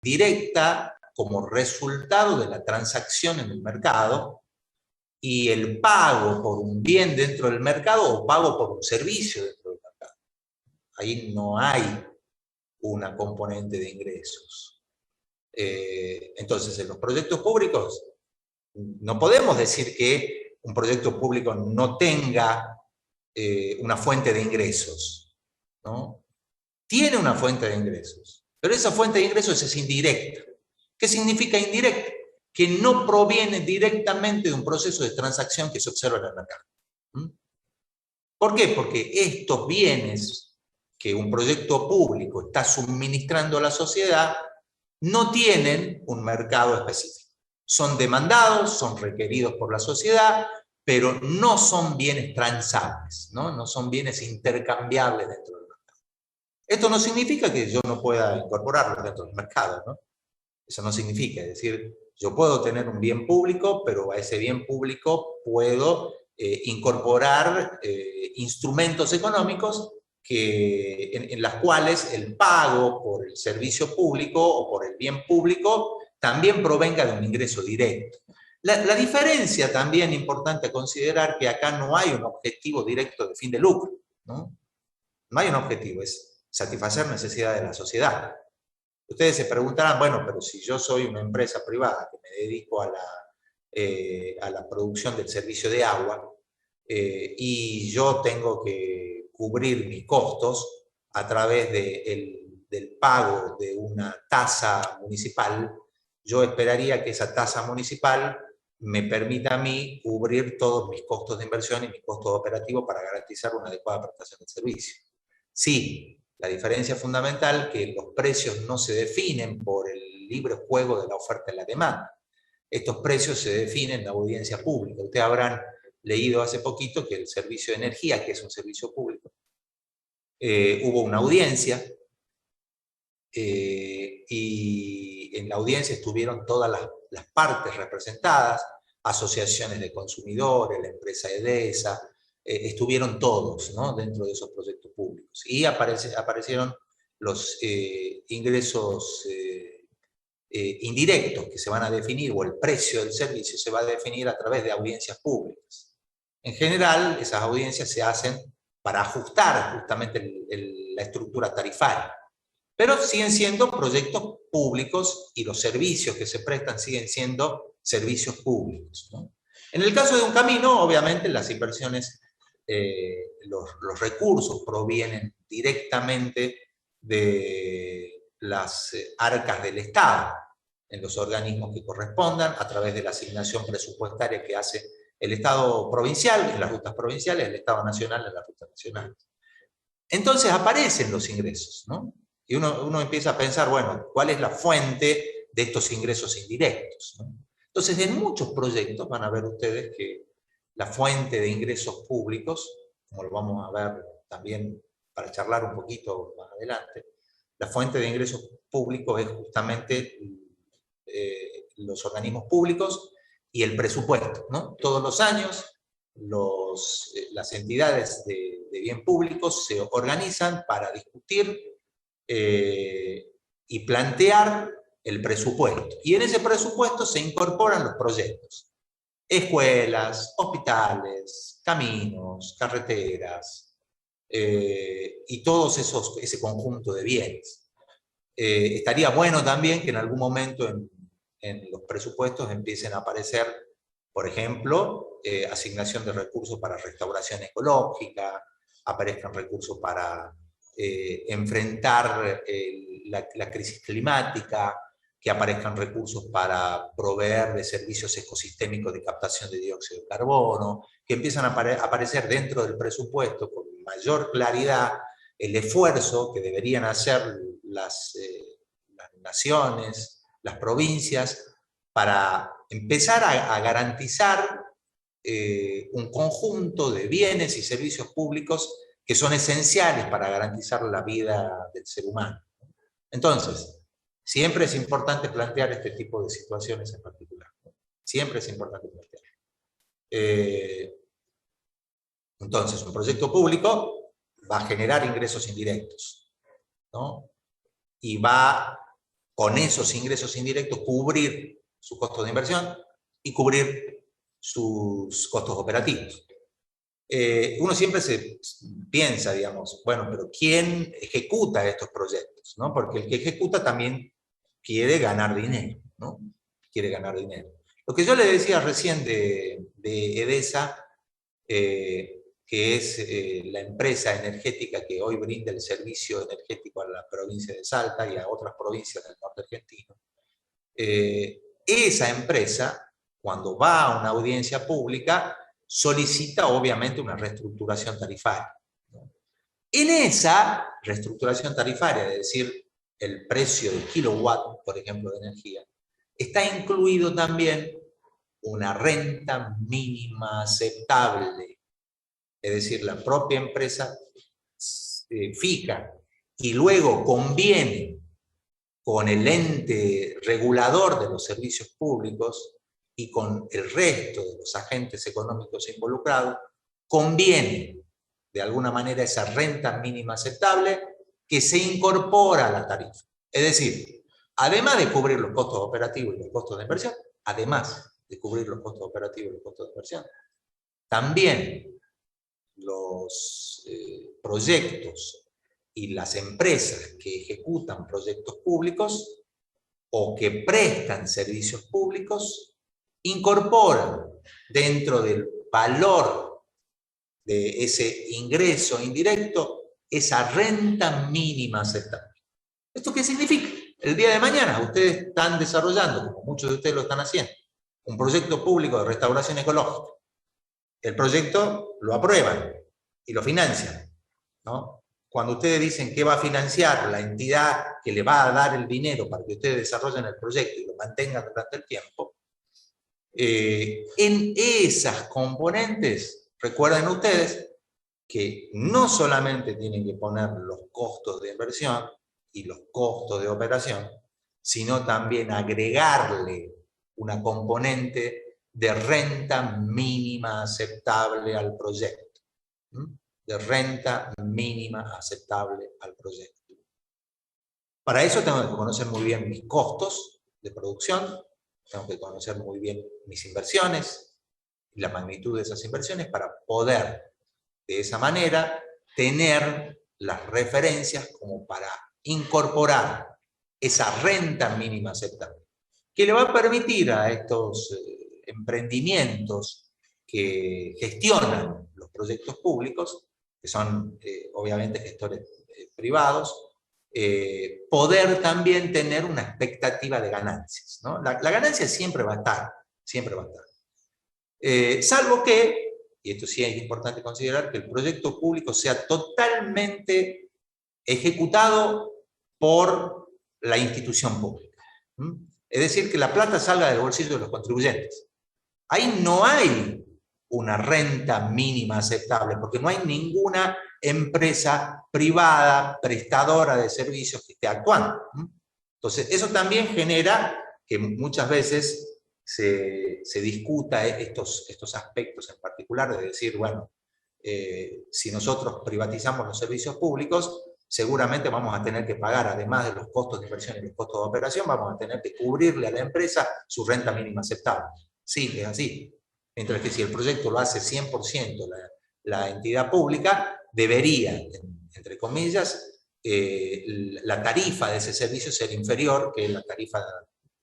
directa como resultado de la transacción en el mercado, y el pago por un bien dentro del mercado o pago por un servicio dentro del mercado. Ahí no hay una componente de ingresos. Entonces, en los proyectos públicos, no podemos decir que un proyecto público no tenga una fuente de ingresos, ¿no? Tiene una fuente de ingresos, pero esa fuente de ingresos es indirecta. ¿Qué significa indirecta? Que no proviene directamente de un proceso de transacción que se observa en el mercado. ¿Por qué? Porque estos bienes que un proyecto público está suministrando a la sociedad no tienen un mercado específico. Son demandados, son requeridos por la sociedad, pero no son bienes transables, no son bienes intercambiables dentro del mercado. Esto no significa que yo no pueda incorporarlos dentro del mercado, ¿no? Eso no significa, es decir, yo puedo tener un bien público, pero a ese bien público puedo incorporar instrumentos económicos en las cuales el pago por el servicio público o por el bien público también provenga de un ingreso directo. La diferencia también importante a considerar que acá no hay un objetivo directo de fin de lucro, ¿no? No hay un objetivo, es satisfacer necesidades de la sociedad. Ustedes se preguntarán, bueno, pero si yo soy una empresa privada que me dedico a la producción del servicio de agua y yo tengo que cubrir mis costos a través del pago de una tasa municipal, yo esperaría que esa tasa municipal me permita a mí cubrir todos mis costos de inversión y mis costos operativos para garantizar una adecuada prestación del servicio. Sí, la diferencia fundamental es que los precios no se definen por el libre juego de la oferta y la demanda. Estos precios se definen en la audiencia pública. Ustedes habrán leído hace poquito que el servicio de energía, que es un servicio público, hubo una audiencia y en la audiencia estuvieron todas las partes representadas, asociaciones de consumidores, la empresa EDESA, estuvieron todos, ¿no?, dentro de esos proyectos públicos. Y aparecieron los ingresos indirectos que se van a definir, o el precio del servicio se va a definir a través de audiencias públicas. En general, esas audiencias se hacen para ajustar justamente la estructura tarifaria, pero siguen siendo proyectos públicos y los servicios que se prestan siguen siendo servicios públicos, ¿no? En el caso de un camino, obviamente, las inversiones, los recursos provienen directamente de las arcas del Estado, en los organismos que correspondan, a través de la asignación presupuestaria que hace el Estado provincial, en las rutas provinciales, el Estado nacional en las rutas nacionales. Entonces aparecen los ingresos, ¿no? Y uno empieza a pensar, bueno, ¿cuál es la fuente de estos ingresos indirectos, ¿no? Entonces, en muchos proyectos van a ver ustedes que la fuente de ingresos públicos, como lo vamos a ver también para charlar un poquito más adelante, la fuente de ingresos públicos es justamente los organismos públicos y el presupuesto, ¿no? Todos los años las entidades de bien públicos se organizan para discutir y plantear el presupuesto. Y en ese presupuesto se incorporan los proyectos. Escuelas, hospitales, caminos, carreteras, y todos ese conjunto de bienes. Estaría bueno también que en algún momento en los presupuestos empiecen a aparecer, por ejemplo, asignación de recursos para restauración ecológica, aparezcan recursos para enfrentar la crisis climática, que aparezcan recursos para proveer de servicios ecosistémicos de captación de dióxido de carbono, que empiezan a aparecer dentro del presupuesto con mayor claridad el esfuerzo que deberían hacer las naciones, las provincias, para empezar a garantizar un conjunto de bienes y servicios públicos que son esenciales para garantizar la vida del ser humano. Entonces, siempre es importante plantear este tipo de situaciones en particular. Siempre es importante plantear. Entonces, un proyecto público va a generar ingresos indirectos, ¿no? Y va con esos ingresos indirectos, cubrir sus costos de inversión y cubrir sus costos operativos. Uno siempre se piensa, digamos, bueno, pero ¿quién ejecuta estos proyectos? ¿No? Porque el que ejecuta también quiere ganar dinero, ¿no? Quiere ganar dinero. Lo que yo le decía recién de Edesa, que es la empresa energética que hoy brinda el servicio energético a la provincia de Salta y a otras provincias del norte argentino, esa empresa, cuando va a una audiencia pública, solicita obviamente una reestructuración tarifaria. En esa reestructuración tarifaria, es decir, el precio del kilowatt, por ejemplo, de energía, está incluido también una renta mínima aceptable. Es decir, la propia empresa fija y luego conviene con el ente regulador de los servicios públicos y con el resto de los agentes económicos involucrados, conviene de alguna manera esa renta mínima aceptable que se incorpora a la tarifa. Es decir, además de cubrir los costos operativos y los costos de inversión, además de cubrir los costos operativos y los costos de inversión, también los proyectos y las empresas que ejecutan proyectos públicos o que prestan servicios públicos incorporan dentro del valor de ese ingreso indirecto esa renta mínima aceptable. ¿Esto qué significa? El día de mañana ustedes están desarrollando, como muchos de ustedes lo están haciendo, un proyecto público de restauración ecológica. El proyecto lo aprueban y lo financian, ¿no? Cuando ustedes dicen que va a financiar la entidad que le va a dar el dinero para que ustedes desarrollen el proyecto y lo mantengan durante el tiempo, en esas componentes, recuerden ustedes que no solamente tienen que poner los costos de inversión y los costos de operación, sino también agregarle una componente de renta mínima aceptable al proyecto. De renta mínima aceptable al proyecto. Para eso tengo que conocer muy bien mis costos de producción, tengo que conocer muy bien mis inversiones y la magnitud de esas inversiones para poder, de esa manera, tener las referencias como para incorporar esa renta mínima aceptable, que le va a permitir a estos emprendimientos que gestionan los proyectos públicos, que son obviamente gestores privados, poder también tener una expectativa de ganancias, ¿no? La ganancia siempre va a estar, siempre va a estar. Salvo que, y esto sí es importante considerar, que el proyecto público sea totalmente ejecutado por la institución pública. Es decir, que la plata salga del bolsillo de los contribuyentes. Ahí no hay una renta mínima aceptable, porque no hay ninguna empresa privada, prestadora de servicios que esté actuando. Entonces, eso también genera que muchas veces se discuta estos aspectos en particular, de decir, bueno, si nosotros privatizamos los servicios públicos, seguramente vamos a tener que pagar, además de los costos de inversión y los costos de operación, vamos a tener que cubrirle a la empresa su renta mínima aceptable. Sí, es así. Mientras que si el proyecto lo hace 100% la entidad pública, debería, entre comillas, la tarifa de ese servicio ser inferior que la tarifa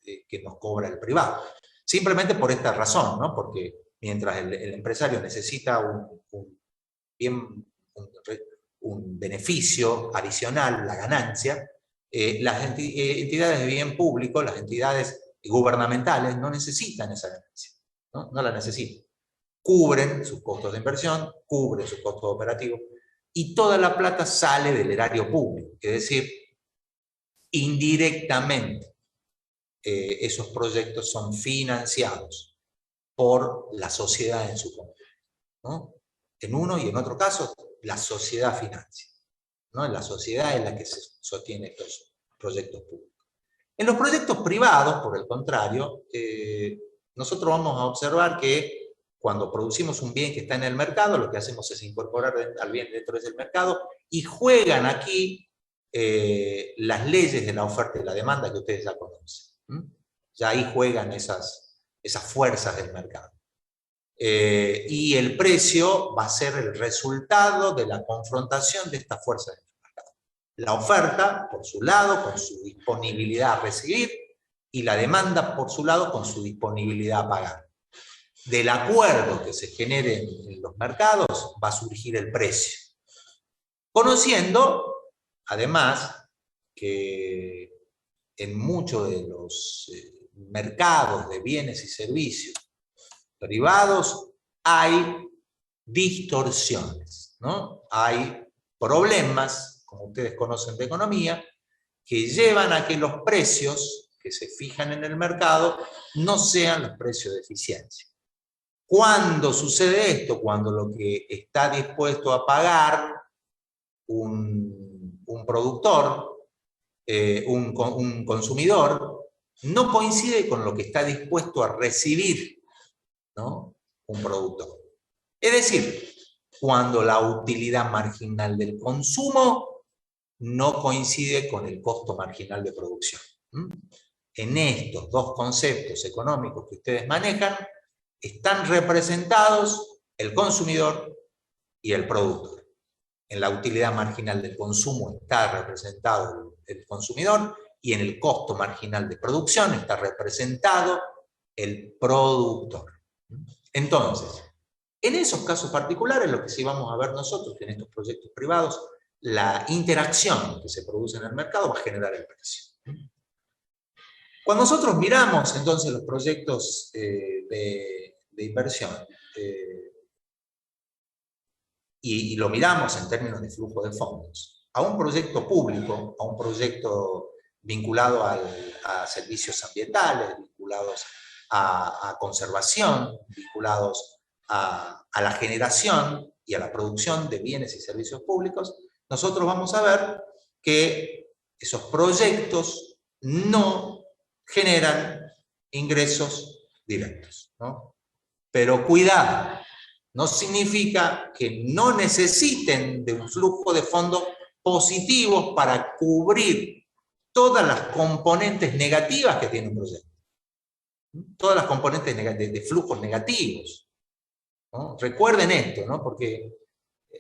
que nos cobra el privado. Simplemente por esta razón, ¿no? Porque mientras el empresario necesita un beneficio adicional, la ganancia, las entidades de bien público, las entidades gubernamentales, no necesitan esa ganancia, no la necesitan. Cubren sus costos de inversión, cubren sus costos operativos, y toda la plata sale del erario público, es decir, indirectamente esos proyectos son financiados por la sociedad en su conjunto, ¿no? En uno y en otro caso, la sociedad financia, ¿no? La sociedad es la que se sostiene estos proyectos públicos. En los proyectos privados, por el contrario, nosotros vamos a observar que cuando producimos un bien que está en el mercado, lo que hacemos es incorporar al bien dentro del mercado y juegan aquí las leyes de la oferta y la demanda que ustedes ya conocen. Ya ahí juegan esas fuerzas del mercado. Y el precio va a ser el resultado de la confrontación de estas fuerzas del mercado. La oferta, por su lado, con su disponibilidad a recibir, y la demanda, por su lado, con su disponibilidad a pagar. Del acuerdo que se genere en los mercados va a surgir el precio. Conociendo, además, que en muchos de los mercados de bienes y servicios privados hay distorsiones, ¿no? Hay problemas, como ustedes conocen de economía, que llevan a que los precios que se fijan en el mercado no sean los precios de eficiencia. ¿Cuándo sucede esto? Cuando lo que está dispuesto a pagar un productor, un consumidor, no coincide con lo que está dispuesto a recibir, ¿no?, un productor. Es decir, cuando la utilidad marginal del consumo no coincide con el costo marginal de producción. En estos dos conceptos económicos que ustedes manejan, están representados el consumidor y el productor. En la utilidad marginal del consumo está representado el consumidor y en el costo marginal de producción está representado el productor. Entonces, en esos casos particulares, lo que sí vamos a ver nosotros, que en estos proyectos privados, la interacción que se produce en el mercado va a generar el precio. Cuando nosotros miramos entonces los proyectos de inversión, y lo miramos en términos de flujo de fondos, a un proyecto público, a un proyecto vinculado a servicios ambientales, vinculados a conservación, vinculados a la generación y a la producción de bienes y servicios públicos, nosotros vamos a ver que esos proyectos no generan ingresos directos, ¿no? Pero cuidado, no significa que no necesiten de un flujo de fondos positivos para cubrir todas las componentes negativas que tiene un proyecto. Todas las componentes de flujos negativos, ¿no? Recuerden esto, ¿no? Porque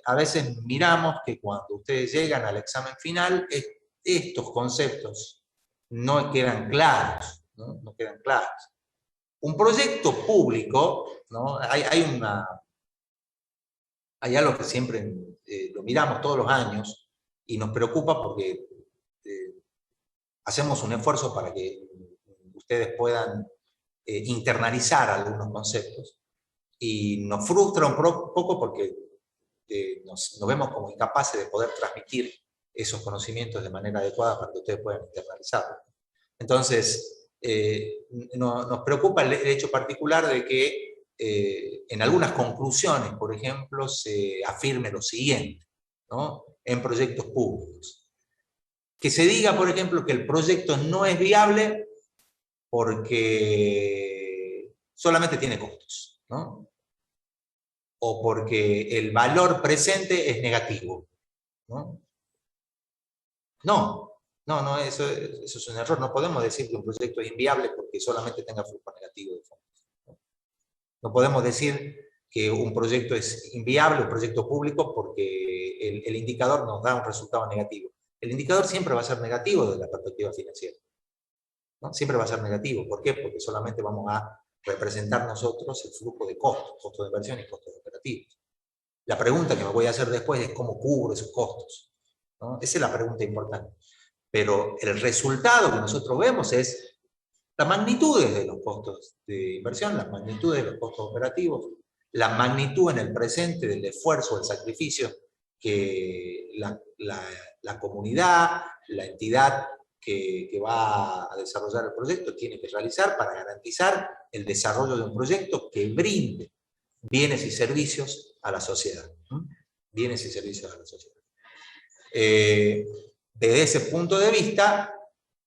a veces miramos que cuando ustedes llegan al examen final, estos conceptos no quedan claros, ¿no? No quedan claros. Un proyecto público, ¿no? Hay algo que siempre lo miramos todos los años y nos preocupa porque hacemos un esfuerzo para que ustedes puedan internalizar algunos conceptos y nos frustra un poco porque nos vemos como incapaces de poder transmitir esos conocimientos de manera adecuada para que ustedes puedan internalizarlos. Entonces, nos preocupa el hecho particular de que en algunas conclusiones, por ejemplo, se afirme lo siguiente, ¿no?, en proyectos públicos. Que se diga, por ejemplo, que el proyecto no es viable porque solamente tiene costos, ¿no?, o porque el valor presente es negativo, ¿no? No, eso es un error. No podemos decir que un proyecto es inviable porque solamente tenga flujo negativo de fondos, ¿no? No podemos decir que un proyecto es inviable, un proyecto público, porque el indicador nos da un resultado negativo. El indicador siempre va a ser negativo desde la perspectiva financiera, ¿no? Siempre va a ser negativo. ¿Por qué? Porque solamente vamos a representar nosotros el flujo de costos, costos de inversión y costos operativos. La pregunta que me voy a hacer después es cómo cubro esos costos, ¿no? Esa es la pregunta importante. Pero el resultado que nosotros vemos es las magnitudes de los costos de inversión, las magnitudes de los costos operativos, la magnitud en el presente del esfuerzo, del sacrificio que la comunidad, la entidad que va a desarrollar el proyecto tiene que realizar para garantizar el desarrollo de un proyecto que brinde bienes y servicios a la sociedad. Bienes y servicios a la sociedad. Desde ese punto de vista,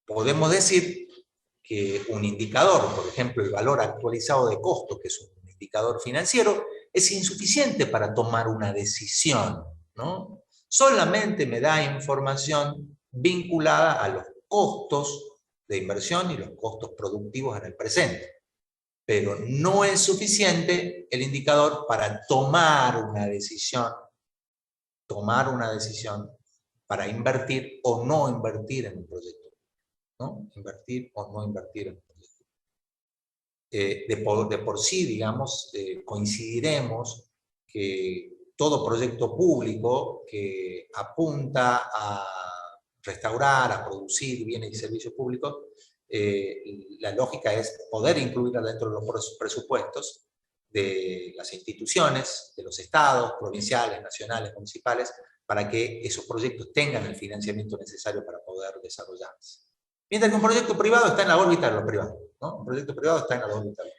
podemos decir que un indicador, por ejemplo, el valor actualizado de costo, que es un indicador financiero, es insuficiente para tomar una decisión, ¿no? Solamente me da información vinculada a los costos de inversión y los costos productivos en el presente. Pero no es suficiente el indicador para tomar una decisión para invertir o no invertir en un proyecto, ¿no? Invertir o no invertir en un proyecto. De por sí, digamos, coincidiremos que todo proyecto público que apunta a restaurar, a producir bienes y servicios públicos, la lógica es poder incluirla dentro de los presupuestos de las instituciones, de los estados, provinciales, nacionales, municipales, para que esos proyectos tengan el financiamiento necesario para poder desarrollarse. Mientras que un proyecto privado está en la órbita de lo privado, ¿no? Un proyecto privado está en la órbita de lo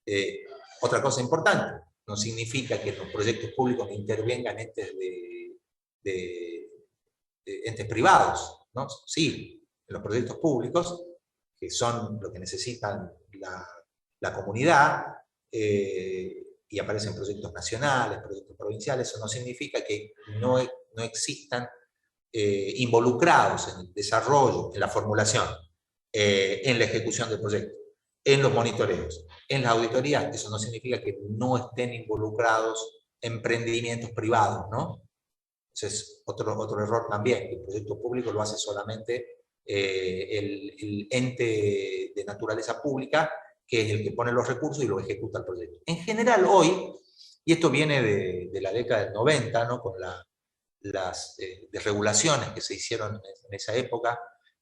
privado. Otra cosa importante, no significa que en los proyectos públicos intervengan entes entes privados, ¿no? Sí, en los proyectos públicos, que son lo que necesitan la comunidad, y aparecen proyectos nacionales, proyectos provinciales, eso no significa que no existan involucrados en el desarrollo, en la formulación, en la ejecución del proyecto, en los monitoreos, en las auditorías. Eso no significa que no estén involucrados emprendimientos privados, ¿no? Ese es otro error también, que el proyecto público lo hace solamente el ente de naturaleza pública, que es el que pone los recursos y lo ejecuta el proyecto. En general hoy, y esto viene de la década del 90, ¿no? Con las desregulaciones que se hicieron en esa época,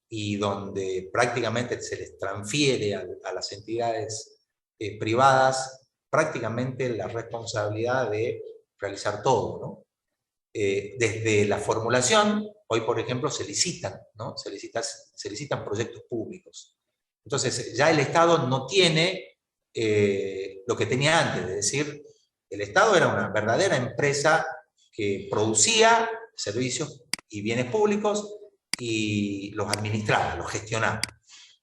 y donde prácticamente se les transfiere a las entidades privadas prácticamente la responsabilidad de realizar todo, ¿no? Desde la formulación, hoy por ejemplo se licitan, ¿no? Se licitan proyectos públicos. Entonces ya el Estado no tiene lo que tenía antes, es decir, el Estado era una verdadera empresa que producía servicios y bienes públicos y los administraba, los gestionaba.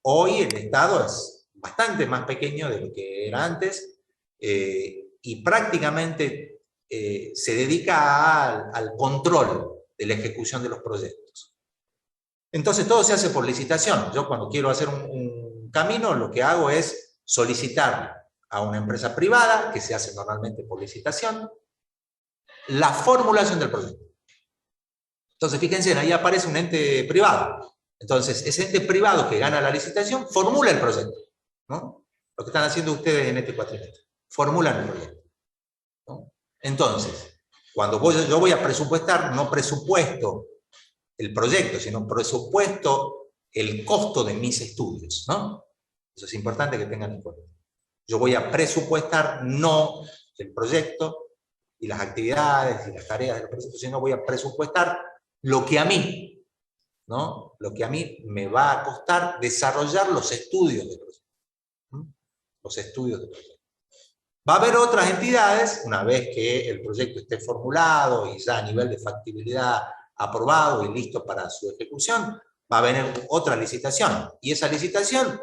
Hoy el Estado es bastante más pequeño de lo que era antes, y prácticamente se dedica al control de la ejecución de los proyectos. Entonces todo se hace por licitación. Yo cuando quiero hacer un camino, lo que hago es solicitar a una empresa privada, que se hace normalmente por licitación, la formulación del proyecto. Entonces fíjense, ahí aparece un ente privado. Entonces ese ente privado que gana la licitación formula el proyecto, ¿no? Lo que están haciendo ustedes en este cuatrimestre. Formulan el proyecto, ¿no? Entonces, cuando yo voy a presupuestar, no presupuesto el proyecto, sino presupuesto el costo de mis estudios, ¿no? Eso es importante que tengan en cuenta. Yo voy a presupuestar no el proyecto y las actividades y las tareas del proyecto, sino voy a presupuestar lo que a mí, ¿no? Lo que a mí me va a costar desarrollar los estudios del proyecto. Los estudios del proyecto. Va a haber otras entidades, una vez que el proyecto esté formulado y ya a nivel de factibilidad aprobado y listo para su ejecución, va a venir otra licitación. Y esa licitación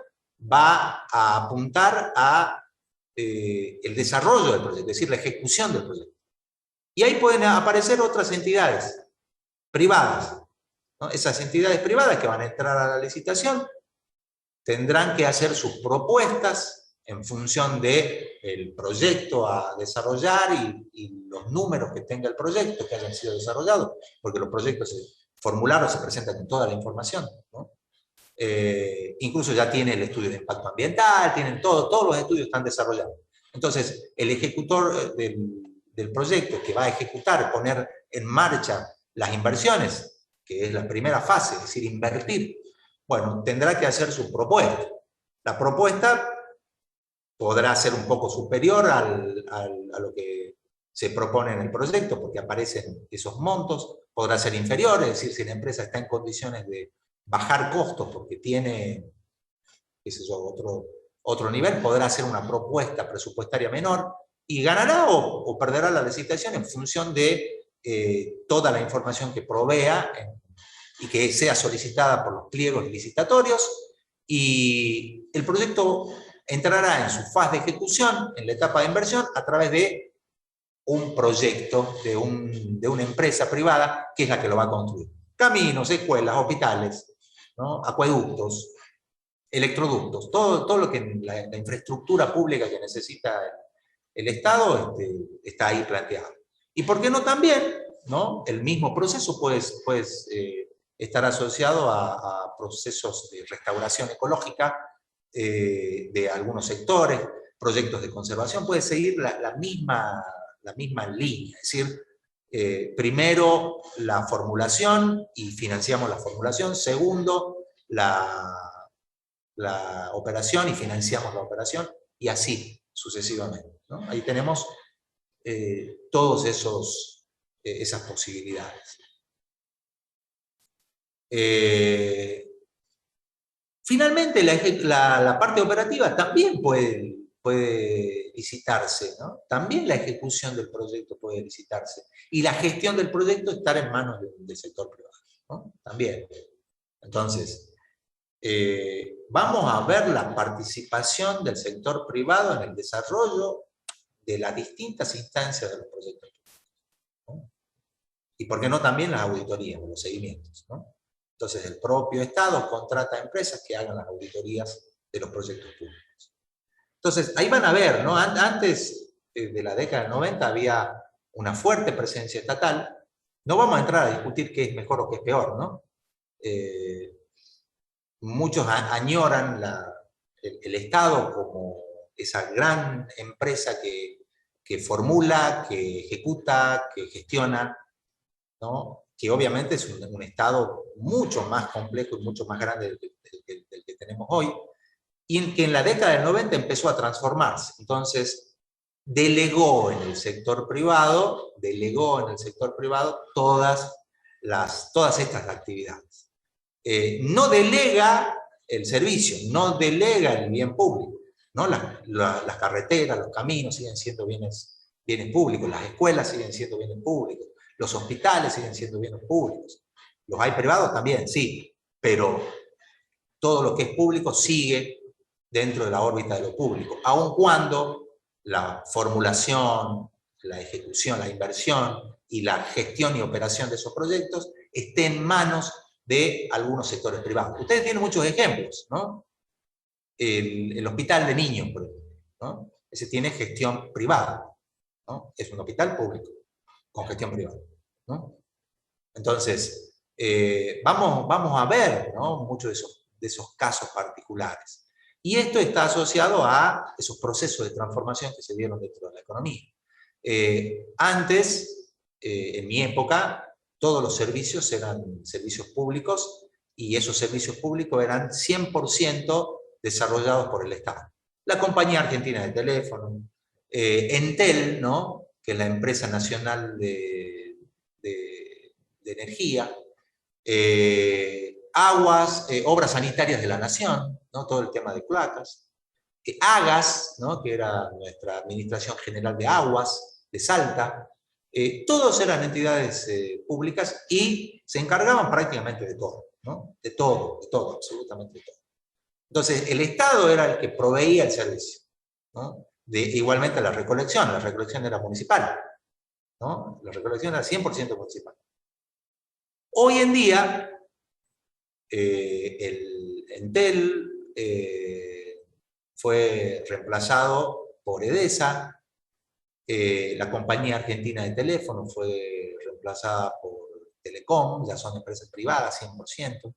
va a apuntar a el desarrollo del proyecto, es decir, la ejecución del proyecto. Y ahí pueden aparecer otras entidades privadas, ¿no? Esas entidades privadas que van a entrar a la licitación tendrán que hacer sus propuestas en función del proyecto a desarrollar y los números que tenga el proyecto que hayan sido desarrollados, porque los proyectos formulados se presentan con toda la información, ¿no? Incluso ya tiene el estudio de impacto ambiental, tienen todos los estudios están desarrollados. Entonces, el ejecutor del proyecto que va a ejecutar, poner en marcha las inversiones, que es la primera fase, es decir, invertir, bueno, tendrá que hacer su propuesta. La propuesta podrá ser un poco superior a lo que se propone en el proyecto, porque aparecen esos montos, podrá ser inferior, es decir, si la empresa está en condiciones de bajar costos porque tiene, qué sé yo, otro nivel, podrá hacer una propuesta presupuestaria menor y ganará o perderá la licitación en función de toda la información que provea y que sea solicitada por los pliegos licitatorios, y el proyecto entrará en su fase de ejecución, en la etapa de inversión, a través de un proyecto de una empresa privada que es la que lo va a construir. caminos, escuelas, hospitales, ¿no? Acueductos, electroductos, todo lo que la infraestructura pública que necesita el Estado está ahí planteado. Y por qué no también, ¿no? El mismo proceso puede estar asociado a procesos de restauración ecológica de algunos sectores, proyectos de conservación, puede seguir la misma línea, es decir, primero la formulación y financiamos la formulación, segundo la operación y financiamos la operación, y así sucesivamente, ¿no? Ahí tenemos todas esas posibilidades. Finalmente, la parte operativa también puede licitarse, ¿no? También la ejecución del proyecto puede licitarse. Y la gestión del proyecto estar en manos del sector privado, ¿no? También. Entonces, vamos a ver la participación del sector privado en el desarrollo de las distintas instancias de los proyectos públicos, ¿no? Y por qué no también las auditorías, los seguimientos, ¿no? Entonces el propio Estado contrata a empresas que hagan las auditorías de los proyectos públicos. Entonces ahí van a ver, ¿no? Antes de la década del 90 había una fuerte presencia estatal. No vamos a entrar a discutir qué es mejor o qué es peor, ¿no? Muchos añoran el Estado como esa gran empresa que formula, que ejecuta, que gestiona, ¿no? Que obviamente es un Estado mucho más complejo y mucho más grande del que tenemos hoy, y que en la década del 90 empezó a transformarse. Entonces, delegó en el sector privado todas estas actividades. No delega el servicio, no delega el bien público, ¿no? Las carreteras, los caminos siguen siendo bienes públicos, las escuelas siguen siendo bienes públicos, los hospitales siguen siendo bienes públicos. Los hay privados también, sí, pero todo lo que es público sigue dentro de la órbita de lo público, aun cuando la formulación, la ejecución, la inversión y la gestión y operación de esos proyectos esté en manos de algunos sectores privados. Ustedes tienen muchos ejemplos, ¿no? El hospital de niños, por ejemplo, ¿no? Ese tiene gestión privada, ¿no? Es un hospital público con gestión privada, ¿no? Entonces, vamos a ver, ¿no? Muchos de esos casos particulares. Y esto está asociado a esos procesos de transformación que se dieron dentro de la economía. Antes, en mi época, todos los servicios eran servicios públicos y esos servicios públicos eran 100% desarrollados por el Estado. La Compañía Argentina de Teléfono, Entel, ¿no? Que es la empresa nacional de energía, aguas, obras sanitarias de la nación, ¿no? Todo el tema de cloacas, AGAS, ¿no? Que era nuestra Administración General de Aguas, de Salta, todos eran entidades públicas y se encargaban prácticamente de todo, ¿no? De todo, absolutamente de todo. Entonces, el Estado era el que proveía el servicio, ¿no? Igualmente la recolección era municipal, ¿no? La recolección era 100% municipal. Hoy en día, el Entel fue reemplazado por EDESA, la Compañía Argentina de Teléfono fue reemplazada por Telecom, ya son empresas privadas 100%.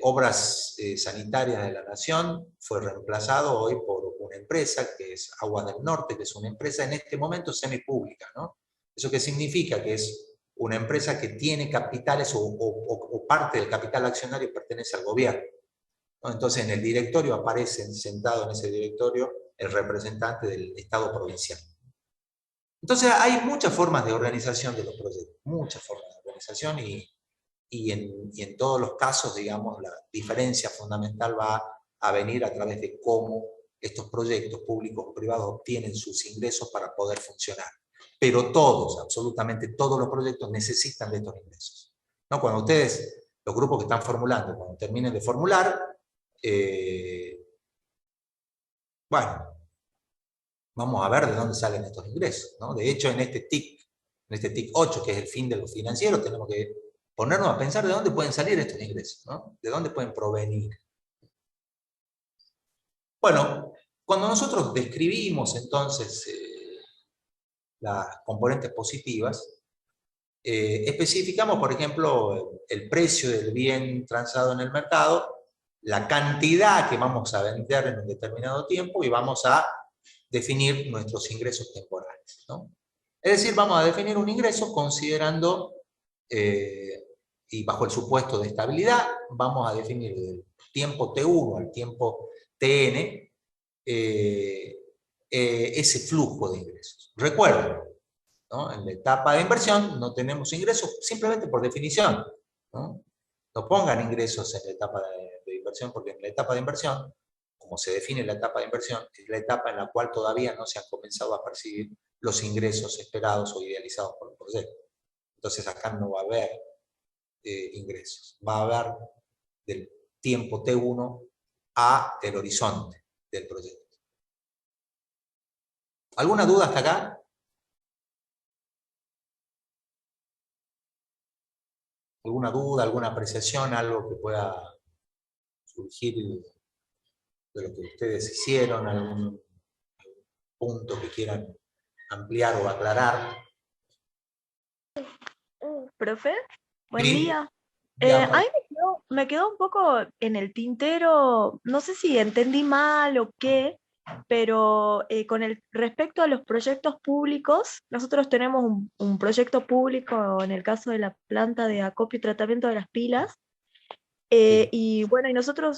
Obras Sanitarias de la Nación fue reemplazado hoy por una empresa que es Aguas del Norte, que es una empresa en este momento semipública, ¿no? ¿Eso qué significa? Que es una empresa que tiene capitales o parte del capital accionario pertenece al gobierno, ¿no? Entonces en el directorio aparece sentado en ese directorio el representante del Estado provincial. Entonces hay muchas formas de organización de los proyectos, muchas formas de organización y en todos los casos, digamos, la diferencia fundamental va a venir a través de cómo estos proyectos públicos o privados obtienen sus ingresos para poder funcionar. Pero todos, absolutamente todos los proyectos necesitan de estos ingresos, ¿no? Cuando ustedes, los grupos que están formulando, cuando terminen de formular, bueno, vamos a ver de dónde salen estos ingresos, ¿no? De hecho, en este TIC en este TIC 8, que es el fin de lo financiero, tenemos que ponernos a pensar de dónde pueden salir estos ingresos, ¿no? De dónde pueden provenir. Bueno, cuando nosotros describimos entonces las componentes positivas, especificamos, por ejemplo, el precio del bien transado en el mercado, la cantidad que vamos a vender en un determinado tiempo y vamos a definir nuestros ingresos temporales, ¿no? Es decir, vamos a definir un ingreso considerando, y bajo el supuesto de estabilidad, vamos a definir del tiempo T1 al tiempo Tn, ese flujo de ingresos. Recuerden, ¿no? En la etapa de inversión no tenemos ingresos simplemente por definición, ¿no? No pongan ingresos en la etapa de inversión, porque en la etapa de inversión, como se define la etapa de inversión, es la etapa en la cual todavía no se han comenzado a percibir los ingresos esperados o idealizados por el proyecto. Entonces acá no va a haber ingresos, va a haber del tiempo T1 a el horizonte del proyecto. ¿Alguna duda hasta acá? ¿Alguna duda, alguna apreciación, algo que pueda surgir de lo que ustedes hicieron, algún punto que quieran ampliar o aclarar? Profe, buen Sí, día. ya, A mí me quedó un poco en el tintero, no sé si entendí mal o qué, pero respecto a los proyectos públicos, nosotros tenemos un proyecto público en el caso de la planta de acopio y tratamiento de las pilas, sí. y bueno, y nosotros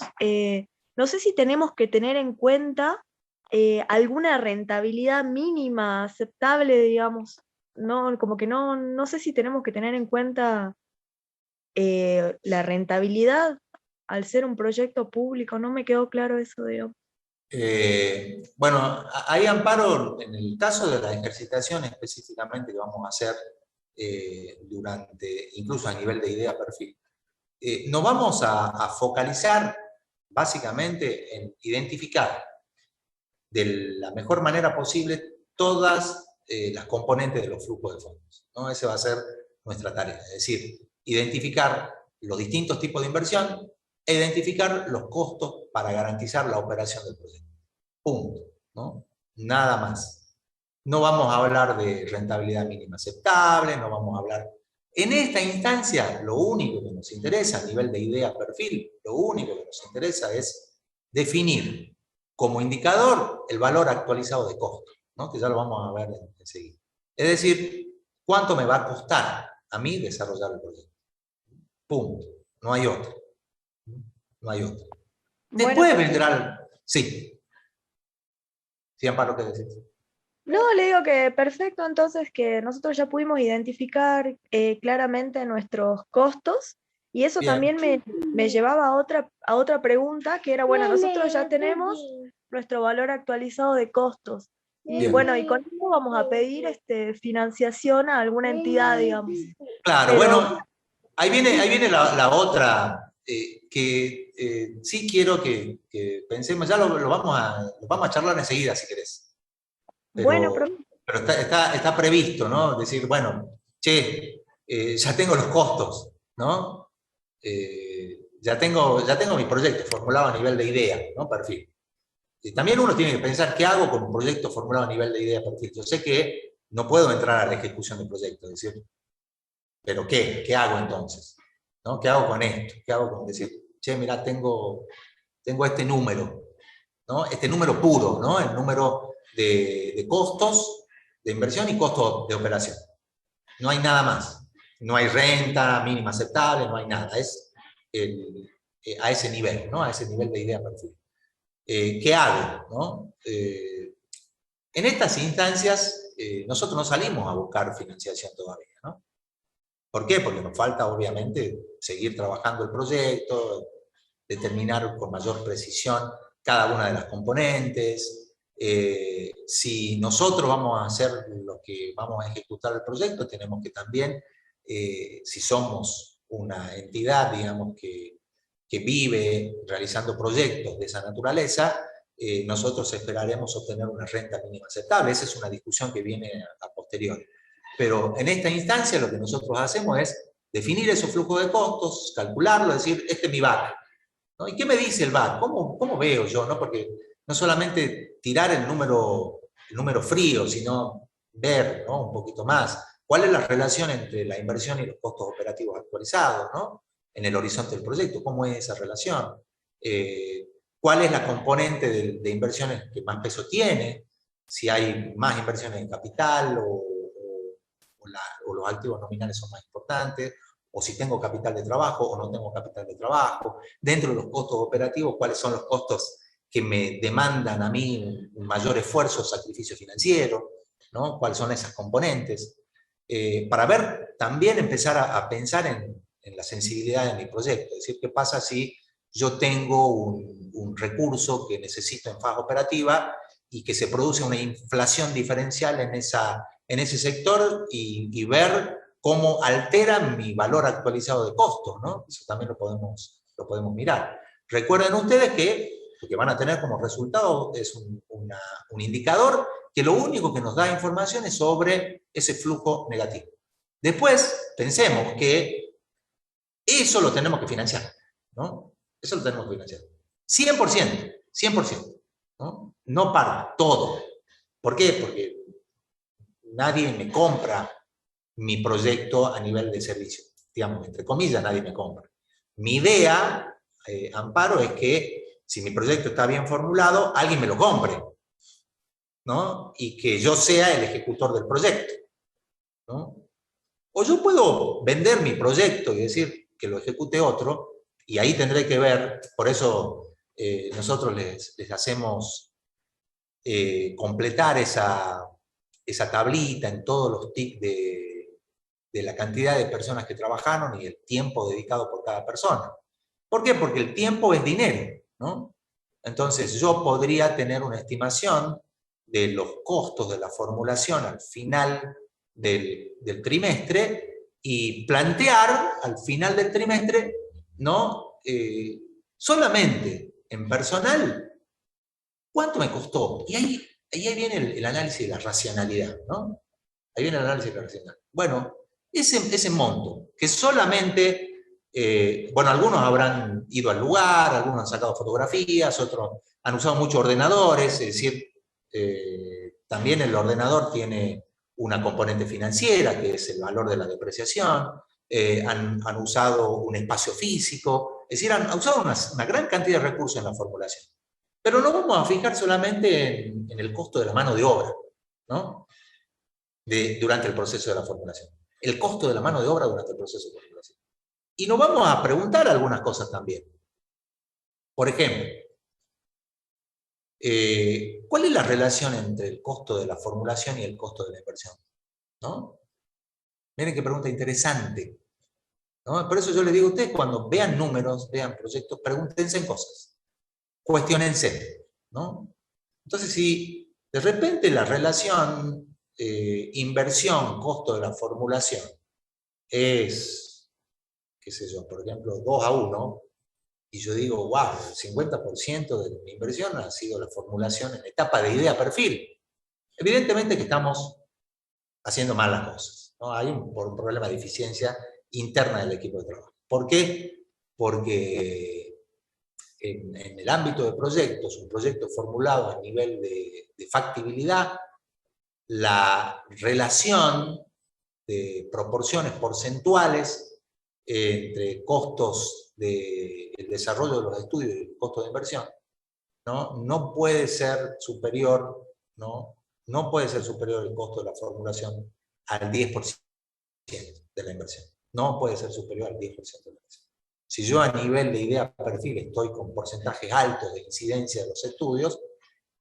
no sé si tenemos que tener en cuenta alguna rentabilidad mínima aceptable, digamos. No, como que no sé si tenemos que tener en cuenta la rentabilidad al ser un proyecto público, no me quedó claro eso, digamos. Bueno, ahí Amparo, en el caso de la ejercitación específicamente que vamos a hacer incluso a nivel de idea perfil, nos vamos a focalizar básicamente en identificar de la mejor manera posible todas las componentes de los flujos de fondos, ¿no? Esa va a ser nuestra tarea, es decir, identificar los distintos tipos de inversión e identificar los costos para garantizar la operación del proyecto. Punto, ¿no? Nada más. No vamos a hablar de rentabilidad mínima aceptable, no vamos a hablar... En esta instancia, lo único que nos interesa a nivel de idea perfil, lo único que nos interesa es definir como indicador el valor actualizado de costo, ¿no? Que ya lo vamos a ver enseguida. Es decir, ¿cuánto me va a costar a mí desarrollar el proyecto? Punto. No hay otro. No hay otro. Bueno, Después vendrá... Sí. Sí, Amparo, ¿qué decís? no, le digo que perfecto, entonces que nosotros ya pudimos identificar claramente nuestros costos y eso Bien. también me llevaba a otra pregunta que era, bueno, nosotros ya tenemos nuestro valor actualizado de costos y Bien. bueno, y con eso vamos a pedir financiación a alguna entidad, digamos. Claro, Pero bueno, ahí viene la otra, que sí quiero que pensemos, ya lo vamos a charlar enseguida si querés, bueno, pero está previsto, ¿no? Decir, bueno, che, ya tengo los costos, ¿no? Ya tengo mi proyecto formulado a nivel de idea, ¿no? Perfil. También uno tiene que pensar qué hago con un proyecto formulado a nivel de idea perfil. Yo sé que no puedo entrar a la ejecución del proyecto, es decir, ¿pero qué? ¿Qué hago entonces? ¿No? ¿Qué hago con esto? ¿Qué hago con decir, che, mirá, tengo este número, ¿no? Este número puro, ¿no? El número de costos de inversión y costos de operación. No hay nada más. No hay renta mínima aceptable, no hay nada. Es a ese nivel, ¿no? A ese nivel de idea perfil. ¿Qué hago? ¿No? En estas instancias, nosotros no salimos a buscar financiación todavía, ¿no? ¿Por qué? Porque nos falta, obviamente, seguir trabajando el proyecto, determinar con mayor precisión cada una de las componentes. Si nosotros vamos a hacer lo que vamos a ejecutar el proyecto, tenemos que también, si somos una entidad, digamos, que vive realizando proyectos de esa naturaleza, nosotros esperaremos obtener una renta mínima aceptable. Esa es una discusión que viene a posteriori. Pero en esta instancia lo que nosotros hacemos es definir esos flujos de costos, calcularlo, decir, este es mi VAC, ¿no? ¿Y qué me dice el VAC? ¿Cómo veo yo? ¿No? Porque no solamente tirar el número frío, sino ver, ¿no?, un poquito más cuál es la relación entre la inversión y los costos operativos actualizados, ¿no?, en el horizonte del proyecto. ¿Cómo es esa relación? ¿Cuál es la componente de inversiones que más peso tiene? Si hay más inversiones en capital o los activos nominales son más importantes, o si tengo capital de trabajo o no tengo capital de trabajo. Dentro de los costos operativos, ¿cuáles son los costos que me demandan a mí un mayor esfuerzo o sacrificio financiero? ¿No? ¿Cuáles son esas componentes? Para ver, también empezar a pensar en la sensibilidad de mi proyecto. Es decir, ¿qué pasa si yo tengo un recurso que necesito en fase operativa y que se produce una inflación diferencial en ese sector y ver cómo altera mi valor actualizado de costos, ¿no? Eso también lo podemos mirar. Recuerden ustedes que lo que van a tener como resultado es un indicador que lo único que nos da información es sobre ese flujo negativo. Después, pensemos que eso lo tenemos que financiar, ¿no? Eso lo tenemos que financiar. 100%, ¿no? No para todo. ¿Por qué? Porque nadie me compra mi proyecto a nivel de servicio. Digamos, entre comillas, nadie me compra. Mi idea, Amparo, es que si mi proyecto está bien formulado, alguien me lo compre, ¿no? Y que yo sea el ejecutor del proyecto, ¿no? O yo puedo vender mi proyecto y decir que lo ejecute otro, y ahí tendré que ver, por eso nosotros les hacemos completar esa tablita en todos los TIC de la cantidad de personas que trabajaron y el tiempo dedicado por cada persona. ¿Por qué? Porque el tiempo es dinero, ¿no? Entonces yo podría tener una estimación de los costos de la formulación al final del trimestre y plantear al final del trimestre, ¿no?, solamente en personal, ¿cuánto me costó? Y ahí viene el análisis de la racionalidad, ¿no? Ahí viene el análisis de la racionalidad. Bueno, ese monto, que solamente, bueno, algunos habrán ido al lugar, algunos han sacado fotografías, otros han usado muchos ordenadores, es decir, también el ordenador tiene una componente financiera, que es el valor de la depreciación, han usado un espacio físico, es decir, han usado una gran cantidad de recursos en la formulación. Pero no vamos a fijar solamente en el costo de la mano de obra, ¿no?, durante el proceso de la formulación. El costo de la mano de obra durante el proceso de formulación. Y nos vamos a preguntar algunas cosas también. Por ejemplo, ¿cuál es la relación entre el costo de la formulación y el costo de la inversión? ¿No? Miren qué pregunta interesante, ¿no? Por eso yo les digo a ustedes, cuando vean números, vean proyectos, pregúntense en cosas. Cuestiónense, ¿no? Entonces, si de repente la relación inversión, costo de la formulación es, qué sé yo, por ejemplo, 2:1, y yo digo, wow, el 50% de mi inversión ha sido la formulación en etapa de idea-perfil. Evidentemente que estamos haciendo mal las cosas, ¿no? Hay un problema de eficiencia interna del equipo de trabajo. ¿Por qué? Porque en el ámbito de proyectos, un proyecto formulado a nivel de factibilidad, la relación de proporciones porcentuales entre costos del desarrollo de los estudios y el costo de inversión, no puede ser superior, no puede ser superior el costo de la formulación al 10% de la inversión. No puede ser superior al 10% de la inversión. Si yo a nivel de idea perfil estoy con porcentajes altos de incidencia de los estudios,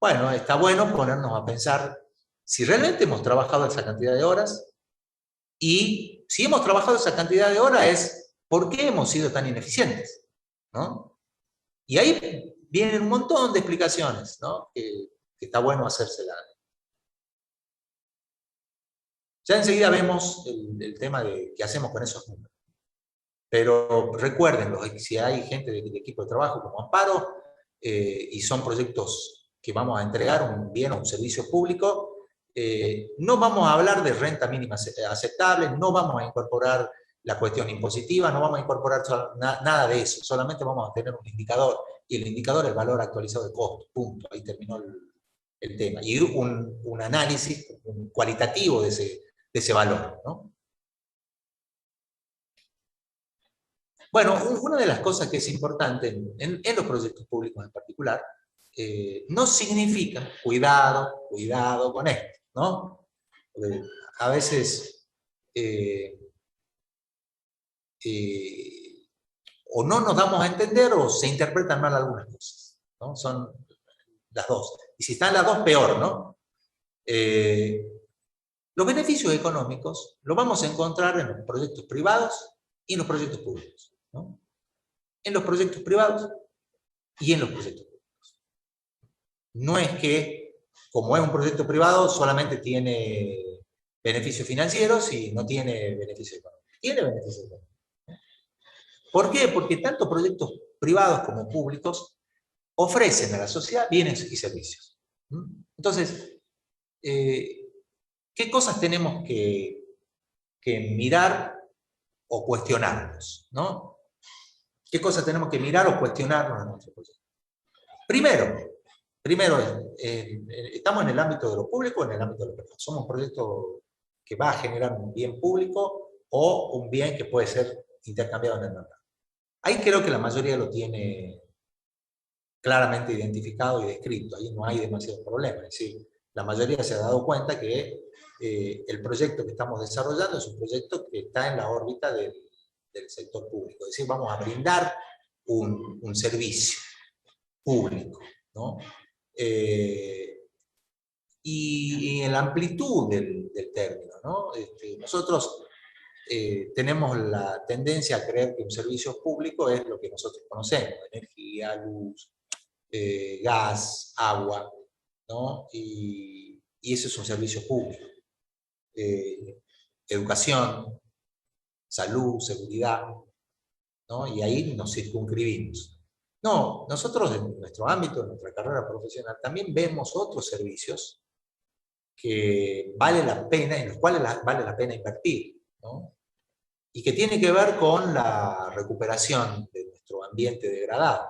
bueno, está bueno ponernos a pensar si realmente hemos trabajado esa cantidad de horas, y si hemos trabajado esa cantidad de horas es ¿por qué hemos sido tan ineficientes? ¿No? Y ahí vienen un montón de explicaciones, ¿no?, que está bueno hacérselas. Ya enseguida vemos el tema de qué hacemos con esos números. Pero recuerden, si hay gente del equipo de trabajo como Amparo, y son proyectos que vamos a entregar un bien o un servicio público, No vamos a hablar de renta mínima aceptable, no vamos a incorporar la cuestión impositiva, no vamos a incorporar nada de eso, solamente vamos a tener un indicador, y el indicador es el valor actualizado de costo, punto, ahí terminó el tema, y un análisis cualitativo de ese valor, ¿no? Bueno, una de las cosas que es importante en los proyectos públicos en particular, no significa, cuidado con esto, ¿no? Porque a veces o no nos damos a entender o se interpretan mal algunas cosas, ¿no? Son las dos. Y si están las dos, peor, ¿no? Los beneficios económicos los vamos a encontrar en los proyectos privados y en los proyectos públicos, ¿no? En los proyectos privados y en los proyectos públicos. No es que, como es un proyecto privado, solamente tiene beneficios financieros y no tiene beneficios económicos. Tiene beneficios económicos. ¿Por qué? Porque tanto proyectos privados como públicos ofrecen a la sociedad bienes y servicios. Entonces, ¿qué cosas tenemos que mirar o cuestionarnos, ¿no? ¿Qué cosas tenemos que mirar o cuestionarnos en nuestro proyecto? Primero ¿estamos en el ámbito de lo público o en el ámbito de lo privado? ¿Somos un proyecto que va a generar un bien público o un bien que puede ser intercambiado en el mercado? Ahí creo que la mayoría lo tiene claramente identificado y descrito, ahí no hay demasiado problema, es decir, la mayoría se ha dado cuenta que el proyecto que estamos desarrollando es un proyecto que está en la órbita del sector público, es decir, vamos a brindar un servicio público, ¿no? Y en la amplitud del término, ¿no? Nosotros tenemos la tendencia a creer que un servicio público es lo que nosotros conocemos, energía, luz, gas, agua, ¿no? Y eso es un servicio público. Educación, salud, seguridad, ¿no? Y ahí nos circunscribimos. No, nosotros en nuestro ámbito, en nuestra carrera profesional, también vemos otros servicios que vale la pena, en los cuales vale la pena invertir, ¿no? Y que tiene que ver con la recuperación de nuestro ambiente degradado.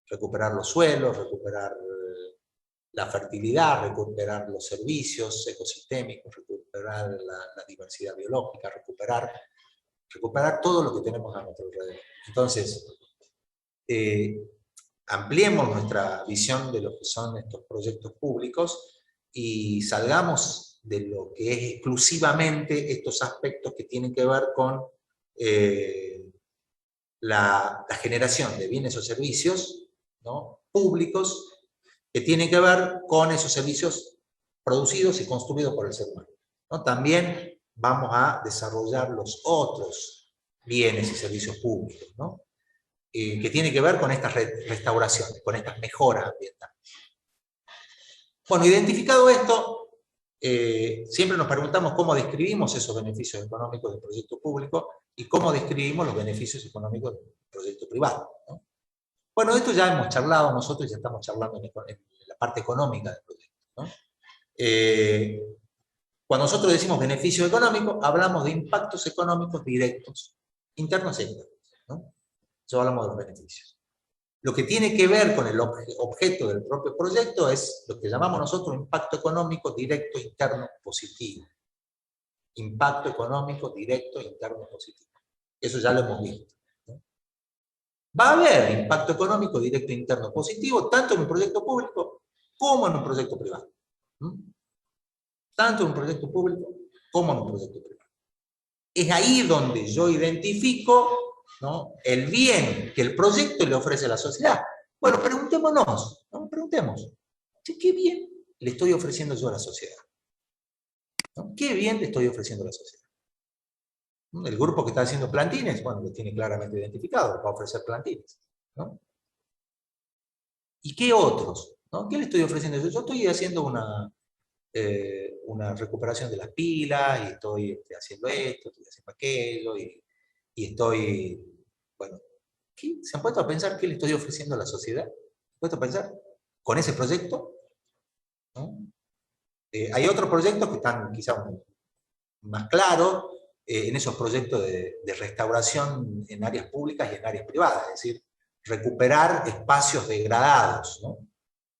Recuperar los suelos, recuperar la fertilidad, recuperar los servicios ecosistémicos, recuperar la diversidad biológica, recuperar todo lo que tenemos a nuestro alrededor. Entonces, ampliemos nuestra visión de lo que son estos proyectos públicos y salgamos de lo que es exclusivamente estos aspectos que tienen que ver con la generación de bienes o servicios, ¿no?, públicos, que tienen que ver con esos servicios producidos y construidos por el ser humano, ¿no? También vamos a desarrollar los otros bienes y servicios públicos, ¿no?, que tienen que ver con estas restauraciones, con estas mejoras ambientales. Bueno, identificado esto, siempre nos preguntamos cómo describimos esos beneficios económicos del proyecto público y cómo describimos los beneficios económicos del proyecto privado, ¿no? Bueno, esto ya hemos charlado nosotros, ya estamos charlando en la parte económica del proyecto, ¿no? Cuando nosotros decimos beneficio económico, hablamos de impactos económicos directos, internos e externos, ¿no? Eso hablamos de los beneficios. Lo que tiene que ver con el objeto del propio proyecto es lo que llamamos nosotros impacto económico directo interno positivo. Impacto económico directo interno positivo. Eso ya lo hemos visto, ¿no? Va a haber impacto económico directo interno positivo tanto en un proyecto público como en un proyecto privado. Tanto en un proyecto público como en un proyecto privado. Es ahí donde yo identifico, ¿no?, el bien que el proyecto le ofrece a la sociedad. Bueno, preguntémonos, ¿no? Preguntemos, ¿qué bien le estoy ofreciendo yo a la sociedad? ¿No? ¿Qué bien le estoy ofreciendo a la sociedad? El grupo que está haciendo plantines, bueno, lo tiene claramente identificado, va a ofrecer plantines, ¿no? ¿Y qué otros? ¿No? ¿Qué le estoy ofreciendo yo? Yo estoy haciendo una recuperación de las pilas, y estoy haciendo esto, estoy haciendo aquello, y estoy, bueno, ¿se han puesto a pensar qué le estoy ofreciendo a la sociedad? ¿Se han puesto a pensar con ese proyecto? ¿No? Hay otros proyectos que están quizás más claros, en esos proyectos de restauración en áreas públicas y en áreas privadas, es decir, recuperar espacios degradados, ¿no?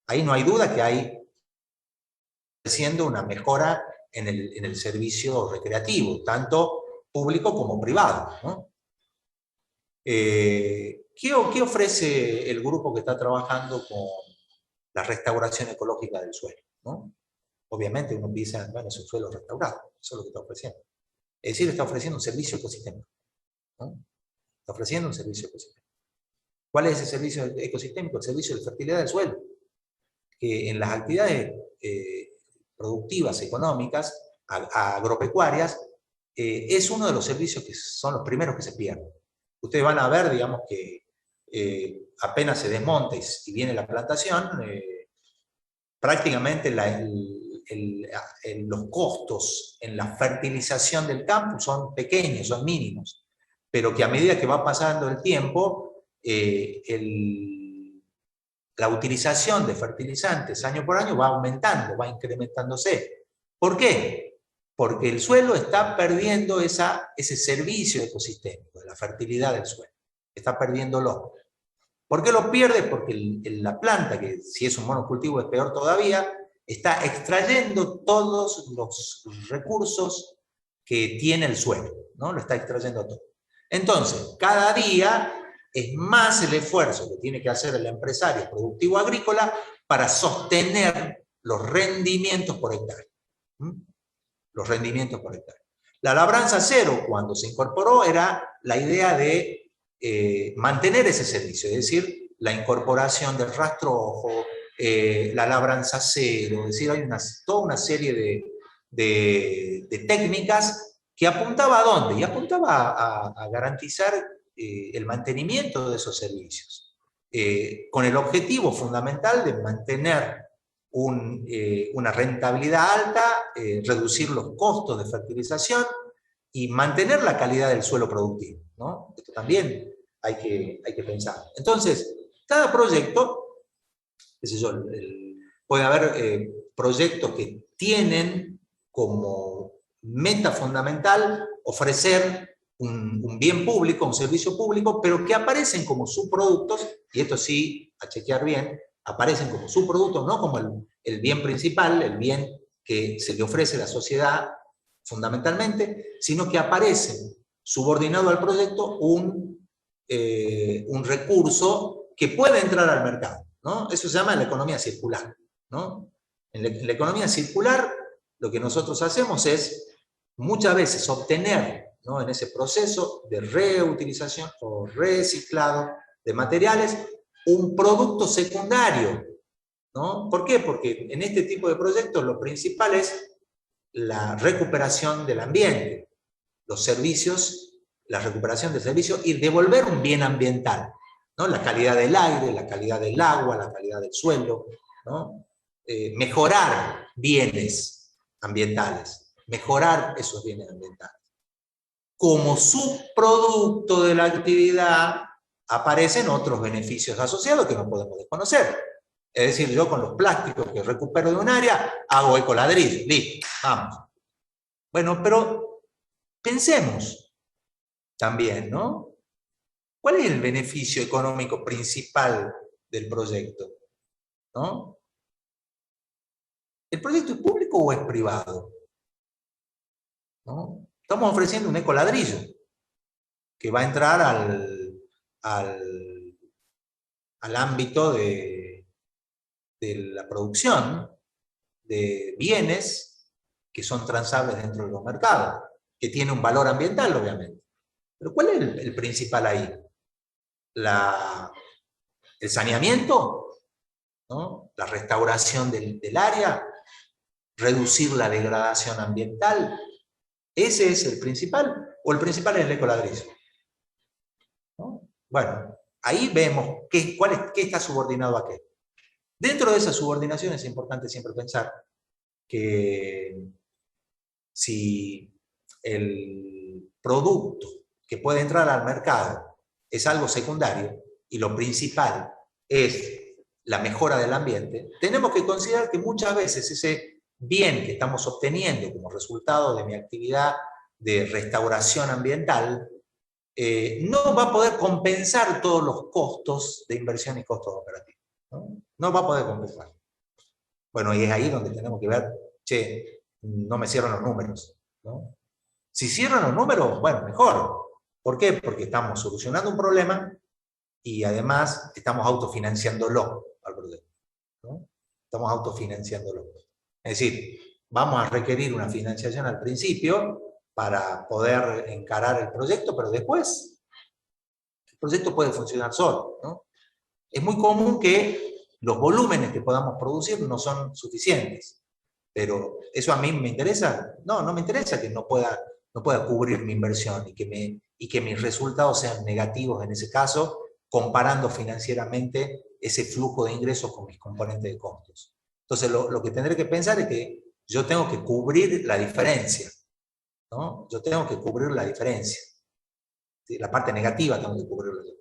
Ahí no hay duda que hay siendo una mejora en el servicio recreativo, tanto público como privado, ¿no? ¿Qué ofrece el grupo que está trabajando con la restauración ecológica del suelo, ¿no? Obviamente uno piensa, bueno, es un suelo restaurado, eso es lo que está ofreciendo. Es decir, está ofreciendo un servicio ecosistémico, ¿no? Está ofreciendo un servicio ecosistémico. ¿Cuál es ese servicio ecosistémico? El servicio de fertilidad del suelo, que en las actividades productivas, económicas, agropecuarias, es uno de los servicios que son los primeros que se pierden. Ustedes van a ver, digamos, que apenas se desmonta y viene la plantación, prácticamente los costos en la fertilización del campo son pequeños, son mínimos, pero que a medida que va pasando el tiempo, la utilización de fertilizantes año por año va aumentando, va incrementándose. ¿Por qué? Porque el suelo está perdiendo ese servicio ecosistémico de la fertilidad del suelo. Está perdiéndolo. ¿Por qué lo pierde? Porque la planta, que si es un monocultivo es peor todavía, está extrayendo todos los recursos que tiene el suelo, ¿no? Lo está extrayendo todo. Entonces, cada día es más el esfuerzo que tiene que hacer el empresario productivo agrícola para sostener los rendimientos por hectárea. Los rendimientos por hectárea. La labranza cero, cuando se incorporó, era la idea de mantener ese servicio, es decir, la incorporación del rastrojo, la labranza cero, es decir, hay toda una serie de técnicas que apuntaba ¿a dónde? Y apuntaba a garantizar el mantenimiento de esos servicios, con el objetivo fundamental de mantener una rentabilidad alta, reducir los costos de fertilización y mantener la calidad del suelo productivo, ¿no? Esto también hay que pensar. Entonces, cada proyecto, qué sé yo, puede haber proyectos que tienen como meta fundamental ofrecer un bien público, un servicio público, pero que aparecen como subproductos, y esto sí, a chequear bien, aparecen como subproductos, no como el bien principal, el bien que se le ofrece a la sociedad fundamentalmente, sino que aparecen subordinado al proyecto un recurso que puede entrar al mercado, ¿no? Eso se llama la economía circular, ¿no? En la economía circular lo que nosotros hacemos es muchas veces obtener, ¿no?, en ese proceso de reutilización o reciclado de materiales, un producto secundario, ¿no? ¿Por qué? Porque en este tipo de proyectos lo principal es la recuperación del ambiente, los servicios, la recuperación del servicio y devolver un bien ambiental, ¿no? La calidad del aire, la calidad del agua, la calidad del suelo, ¿no? Mejorar bienes ambientales, mejorar esos bienes ambientales. Como subproducto de la actividad aparecen otros beneficios asociados que no podemos desconocer. Es decir, yo con los plásticos que recupero de un área, hago ecoladrillo, listo, vamos. Bueno, pero pensemos también, ¿no? ¿Cuál es el beneficio económico principal del proyecto? ¿No? ¿El proyecto es público o es privado? ¿No? Estamos ofreciendo un ecoladrillo que va a entrar al ámbito de la producción de bienes que son transables dentro de los mercados, que tiene un valor ambiental, obviamente. Pero ¿cuál es el principal ahí? ¿El saneamiento? ¿No? ¿La restauración del área? ¿Reducir la degradación ambiental? ¿Ese es el principal? ¿O el principal es el ecoladrillo? ¿No? Bueno, ahí vemos qué está subordinado a qué. Dentro de esa subordinación es importante siempre pensar que si el producto que puede entrar al mercado es algo secundario y lo principal es la mejora del ambiente, tenemos que considerar que muchas veces ese bien que estamos obteniendo como resultado de mi actividad de restauración ambiental, no va a poder compensar todos los costos de inversión y costos operativos. No va a poder compensar. Bueno, y es ahí donde tenemos que ver, che, no me cierran los números, ¿no? Si cierran los números, bueno, mejor. ¿Por qué? Porque estamos solucionando un problema y además estamos autofinanciándolo al proyecto, ¿no? Estamos autofinanciándolo. Es decir, vamos a requerir una financiación al principio para poder encarar el proyecto, pero después el proyecto puede funcionar solo, ¿no? Es muy común que los volúmenes que podamos producir no son suficientes, pero ¿eso a mí me interesa? No, no me interesa que no pueda cubrir mi inversión y que mis resultados sean negativos en ese caso, comparando financieramente ese flujo de ingresos con mis componentes de costos. Entonces, lo que tendré que pensar es que yo tengo que cubrir la diferencia, ¿no? Yo tengo que cubrir la diferencia. ¿Sí? La parte negativa tengo que cubrirla yo.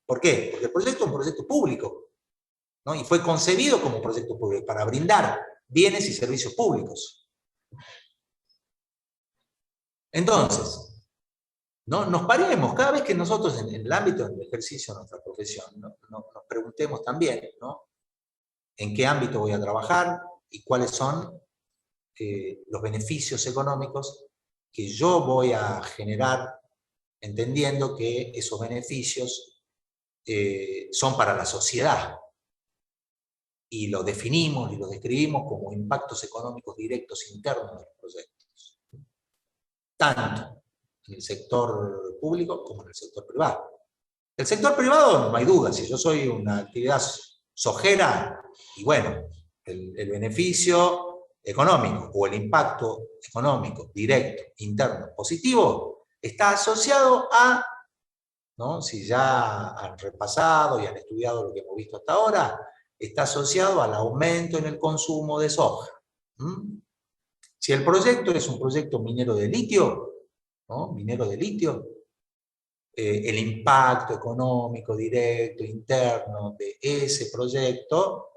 ¿Por qué? Porque el proyecto es un proyecto público, ¿no? Y fue concebido como proyecto público para brindar bienes y servicios públicos. Entonces, ¿no? Nos paremos, cada vez que nosotros en el ámbito del ejercicio de nuestra profesión, ¿no? Nos preguntemos también, ¿no? ¿En qué ámbito voy a trabajar y cuáles son los beneficios económicos que yo voy a generar, entendiendo que esos beneficios son para la sociedad? Y lo definimos y lo describimos como impactos económicos directos internos de los proyectos, tanto en el sector público como en el sector privado. El sector privado, no hay duda, si yo soy una actividad sojera, y bueno, el beneficio económico o el impacto económico directo, interno, positivo, está asociado a, ¿no? Si ya han repasado y han estudiado lo que hemos visto hasta ahora, está asociado al aumento en el consumo de soja. Si el proyecto es un proyecto minero de litio, ¿no? Minero de litio, el impacto económico directo, interno de ese proyecto,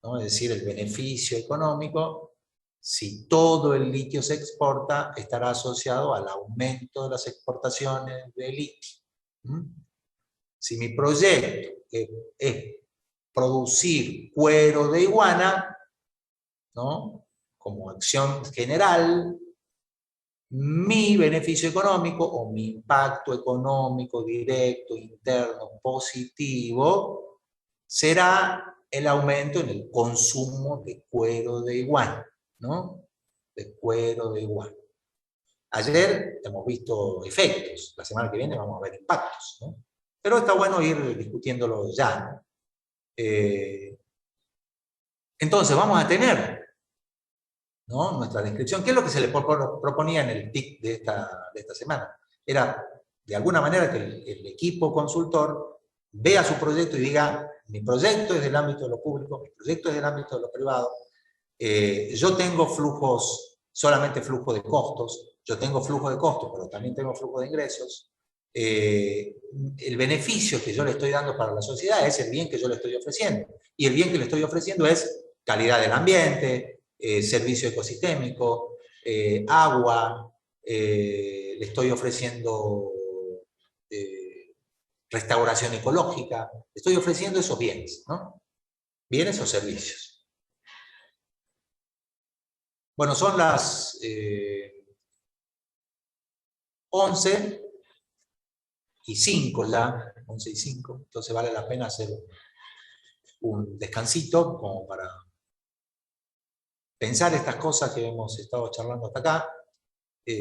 ¿no? Es decir, el beneficio económico, si todo el litio se exporta, estará asociado al aumento de las exportaciones de litio. Si mi proyecto es producir cuero de iguana, ¿no? Como acción general, mi beneficio económico o mi impacto económico directo, interno, positivo, será el aumento en el consumo de cuero de iguana, ¿no? De cuero de iguana. Ayer hemos visto efectos, la semana que viene vamos a ver impactos, ¿no? Pero está bueno ir discutiéndolo ya, ¿no? Entonces vamos a tener, ¿no? Nuestra descripción. ¿Qué es lo que se le proponía en el TIC de esta semana? Era, de alguna manera, que el equipo consultor vea su proyecto y diga, mi proyecto es del ámbito de lo público, mi proyecto es del ámbito de lo privado, yo tengo flujos, solamente flujo de costos, yo tengo flujo de costos, pero también tengo flujo de ingresos. El beneficio que yo le estoy dando para la sociedad es el bien que yo le estoy ofreciendo. Y el bien que le estoy ofreciendo es calidad del ambiente, servicio ecosistémico, agua, le estoy ofreciendo restauración ecológica, le estoy ofreciendo esos bienes, ¿no? Bienes o servicios. Bueno, son las 11:05 ya, 11:05, entonces vale la pena hacer un descansito como para pensar estas cosas que hemos estado charlando hasta acá,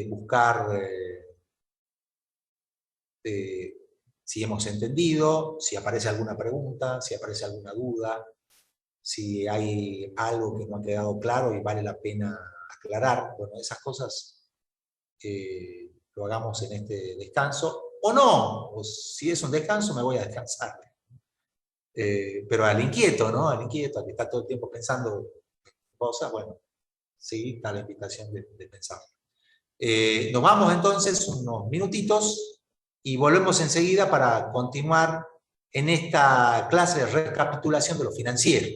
buscar si hemos entendido, si aparece alguna pregunta, si aparece alguna duda, si hay algo que no ha quedado claro y vale la pena aclarar. Bueno, esas cosas lo hagamos en este descanso, o no, o si es un descanso me voy a descansar. Pero al inquieto, ¿no? Al inquieto, al que está todo el tiempo pensando cosas, bueno, sí, está la invitación de pensar. Nos vamos entonces unos minutitos y volvemos enseguida para continuar en esta clase de recapitulación de lo financiero.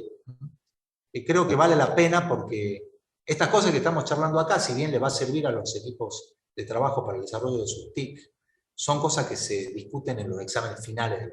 Creo que vale la pena porque Estas cosas que estamos charlando acá, si bien le va a servir a los equipos de trabajo para el desarrollo de sus TIC, son cosas que se discuten en los exámenes finales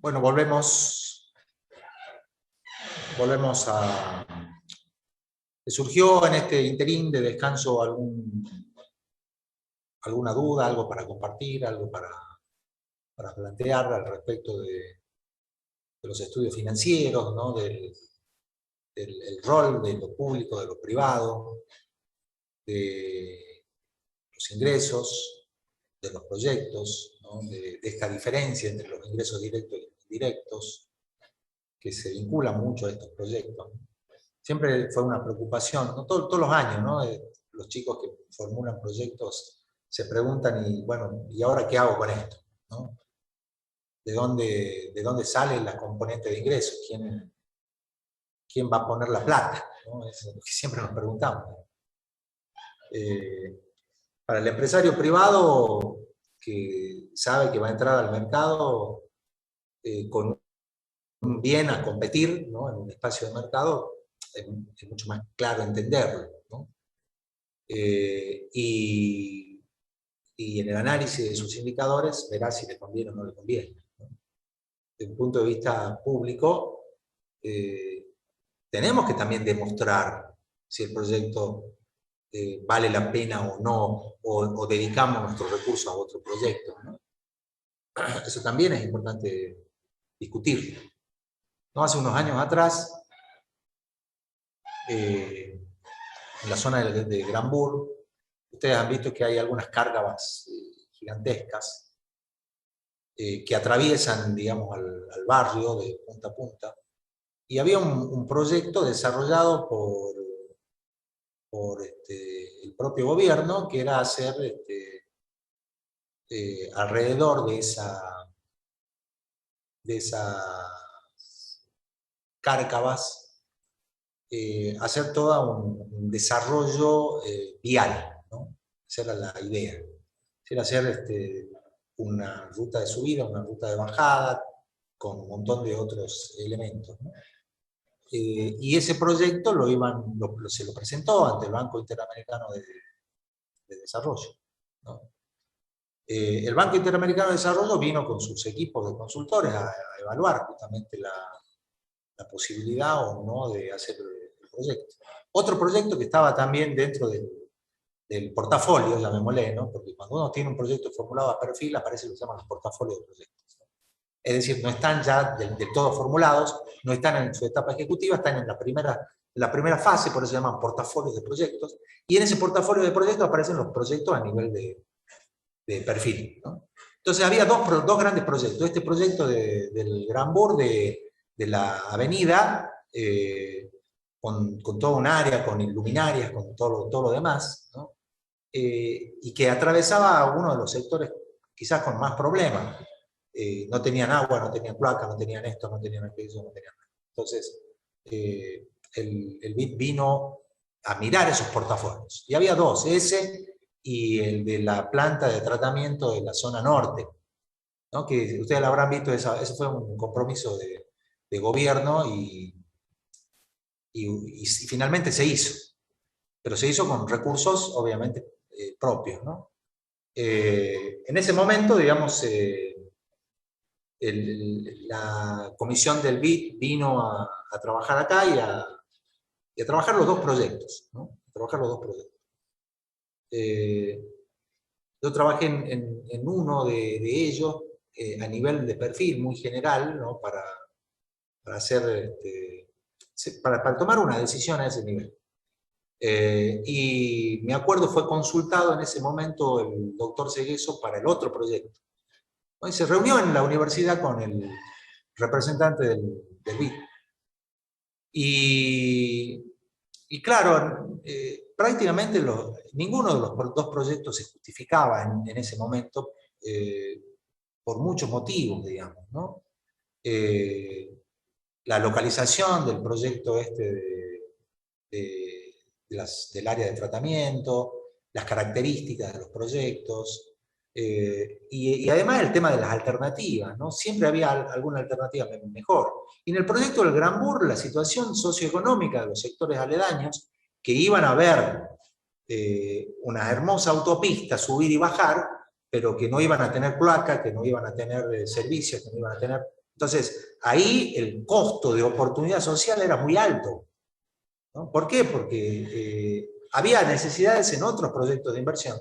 Bueno, volvemos a... ¿Surgió en este interín de descanso alguna duda, algo para compartir, algo para plantear al respecto de los estudios financieros, ¿no? del rol de lo público, de lo privado, de los ingresos, de los proyectos, ¿no? de esta diferencia entre los ingresos directos y indirectos, que se vincula mucho a estos proyectos. Siempre fue una preocupación, ¿no? Todos los años, ¿no? Los chicos que formulan proyectos se preguntan, y bueno, ¿y ahora qué hago con esto? ¿No? ¿De dónde sale la componente de ingresos? ¿Quién va a poner la plata? ¿No? Es lo que siempre nos preguntamos. Para el empresario privado que sabe que va a entrar al mercado con un bien a competir, ¿no? En un espacio de mercado, es mucho más claro entenderlo, ¿no? Y en el análisis de sus indicadores verá si le conviene o no le conviene, ¿no? Desde un punto de vista público, tenemos que también demostrar si el proyecto vale la pena o no, o dedicamos nuestros recursos a otro proyecto, ¿no? Eso también es importante discutir. ¿No? Hace unos años atrás, en la zona de Granburg, ustedes han visto que hay algunas cárcavas gigantescas que atraviesan, digamos, al barrio de punta a punta, y había un proyecto desarrollado por el propio gobierno, que era hacer alrededor de esas cárcavas, hacer todo un desarrollo vial, ¿no? Esa era la idea. Era hacer una ruta de subida, una ruta de bajada, con un montón de otros elementos, ¿no? Y ese proyecto se lo presentó ante el Banco Interamericano de Desarrollo, ¿no? El Banco Interamericano de Desarrollo vino con sus equipos de consultores a evaluar justamente la posibilidad o no de hacer el proyecto. Otro proyecto que estaba también dentro del portafolio, llamémosle, ¿no? Porque cuando uno tiene un proyecto formulado a perfil, aparece lo que se llaman los portafolios de proyectos, ¿no? Es decir, no están ya del todo formulados, no están en su etapa ejecutiva, están en la primera fase, por eso se llaman portafolios de proyectos, y en ese portafolio de proyectos aparecen los proyectos a nivel de perfil, ¿no? Entonces había dos grandes proyectos. Este proyecto del Granburg, de la avenida, con toda un área, con luminarias, con todo lo demás, ¿no? Y que atravesaba uno de los sectores quizás con más problemas. No tenían agua, no tenían cloaca, no tenían esto, no tenían aquello, no tenían nada. Entonces, el BID vino a mirar esos portafolios. Y había dos, ese y el de la planta de tratamiento de la zona norte, ¿no? Que ustedes lo habrán visto, eso fue un compromiso de gobierno y finalmente se hizo. Pero se hizo con recursos, obviamente, propios, ¿no? En ese momento, digamos, la comisión del BID vino a trabajar acá y a trabajar los dos proyectos, ¿no? A trabajar los dos proyectos. Yo trabajé en uno de ellos a nivel de perfil muy general, ¿no? Para hacer, para tomar una decisión a ese nivel. Y me acuerdo, fue consultado en ese momento el doctor Segueso para el otro proyecto. Y se reunió en la universidad con el representante del BID. Y claro, prácticamente ninguno de los dos proyectos se justificaba en ese momento, por muchos motivos, digamos, ¿no? La localización del proyecto del área de tratamiento, las características de los proyectos, y además el tema de las alternativas, ¿no? Siempre había alguna alternativa mejor. Y en el proyecto del Granburg, la situación socioeconómica de los sectores aledaños, que iban a ver una hermosa autopista, subir y bajar, pero que no iban a tener placa, que no iban a tener servicios, que no iban a tener Entonces, ahí el costo de oportunidad social era muy alto, ¿no? ¿Por qué? Porque había necesidades en otros proyectos de inversión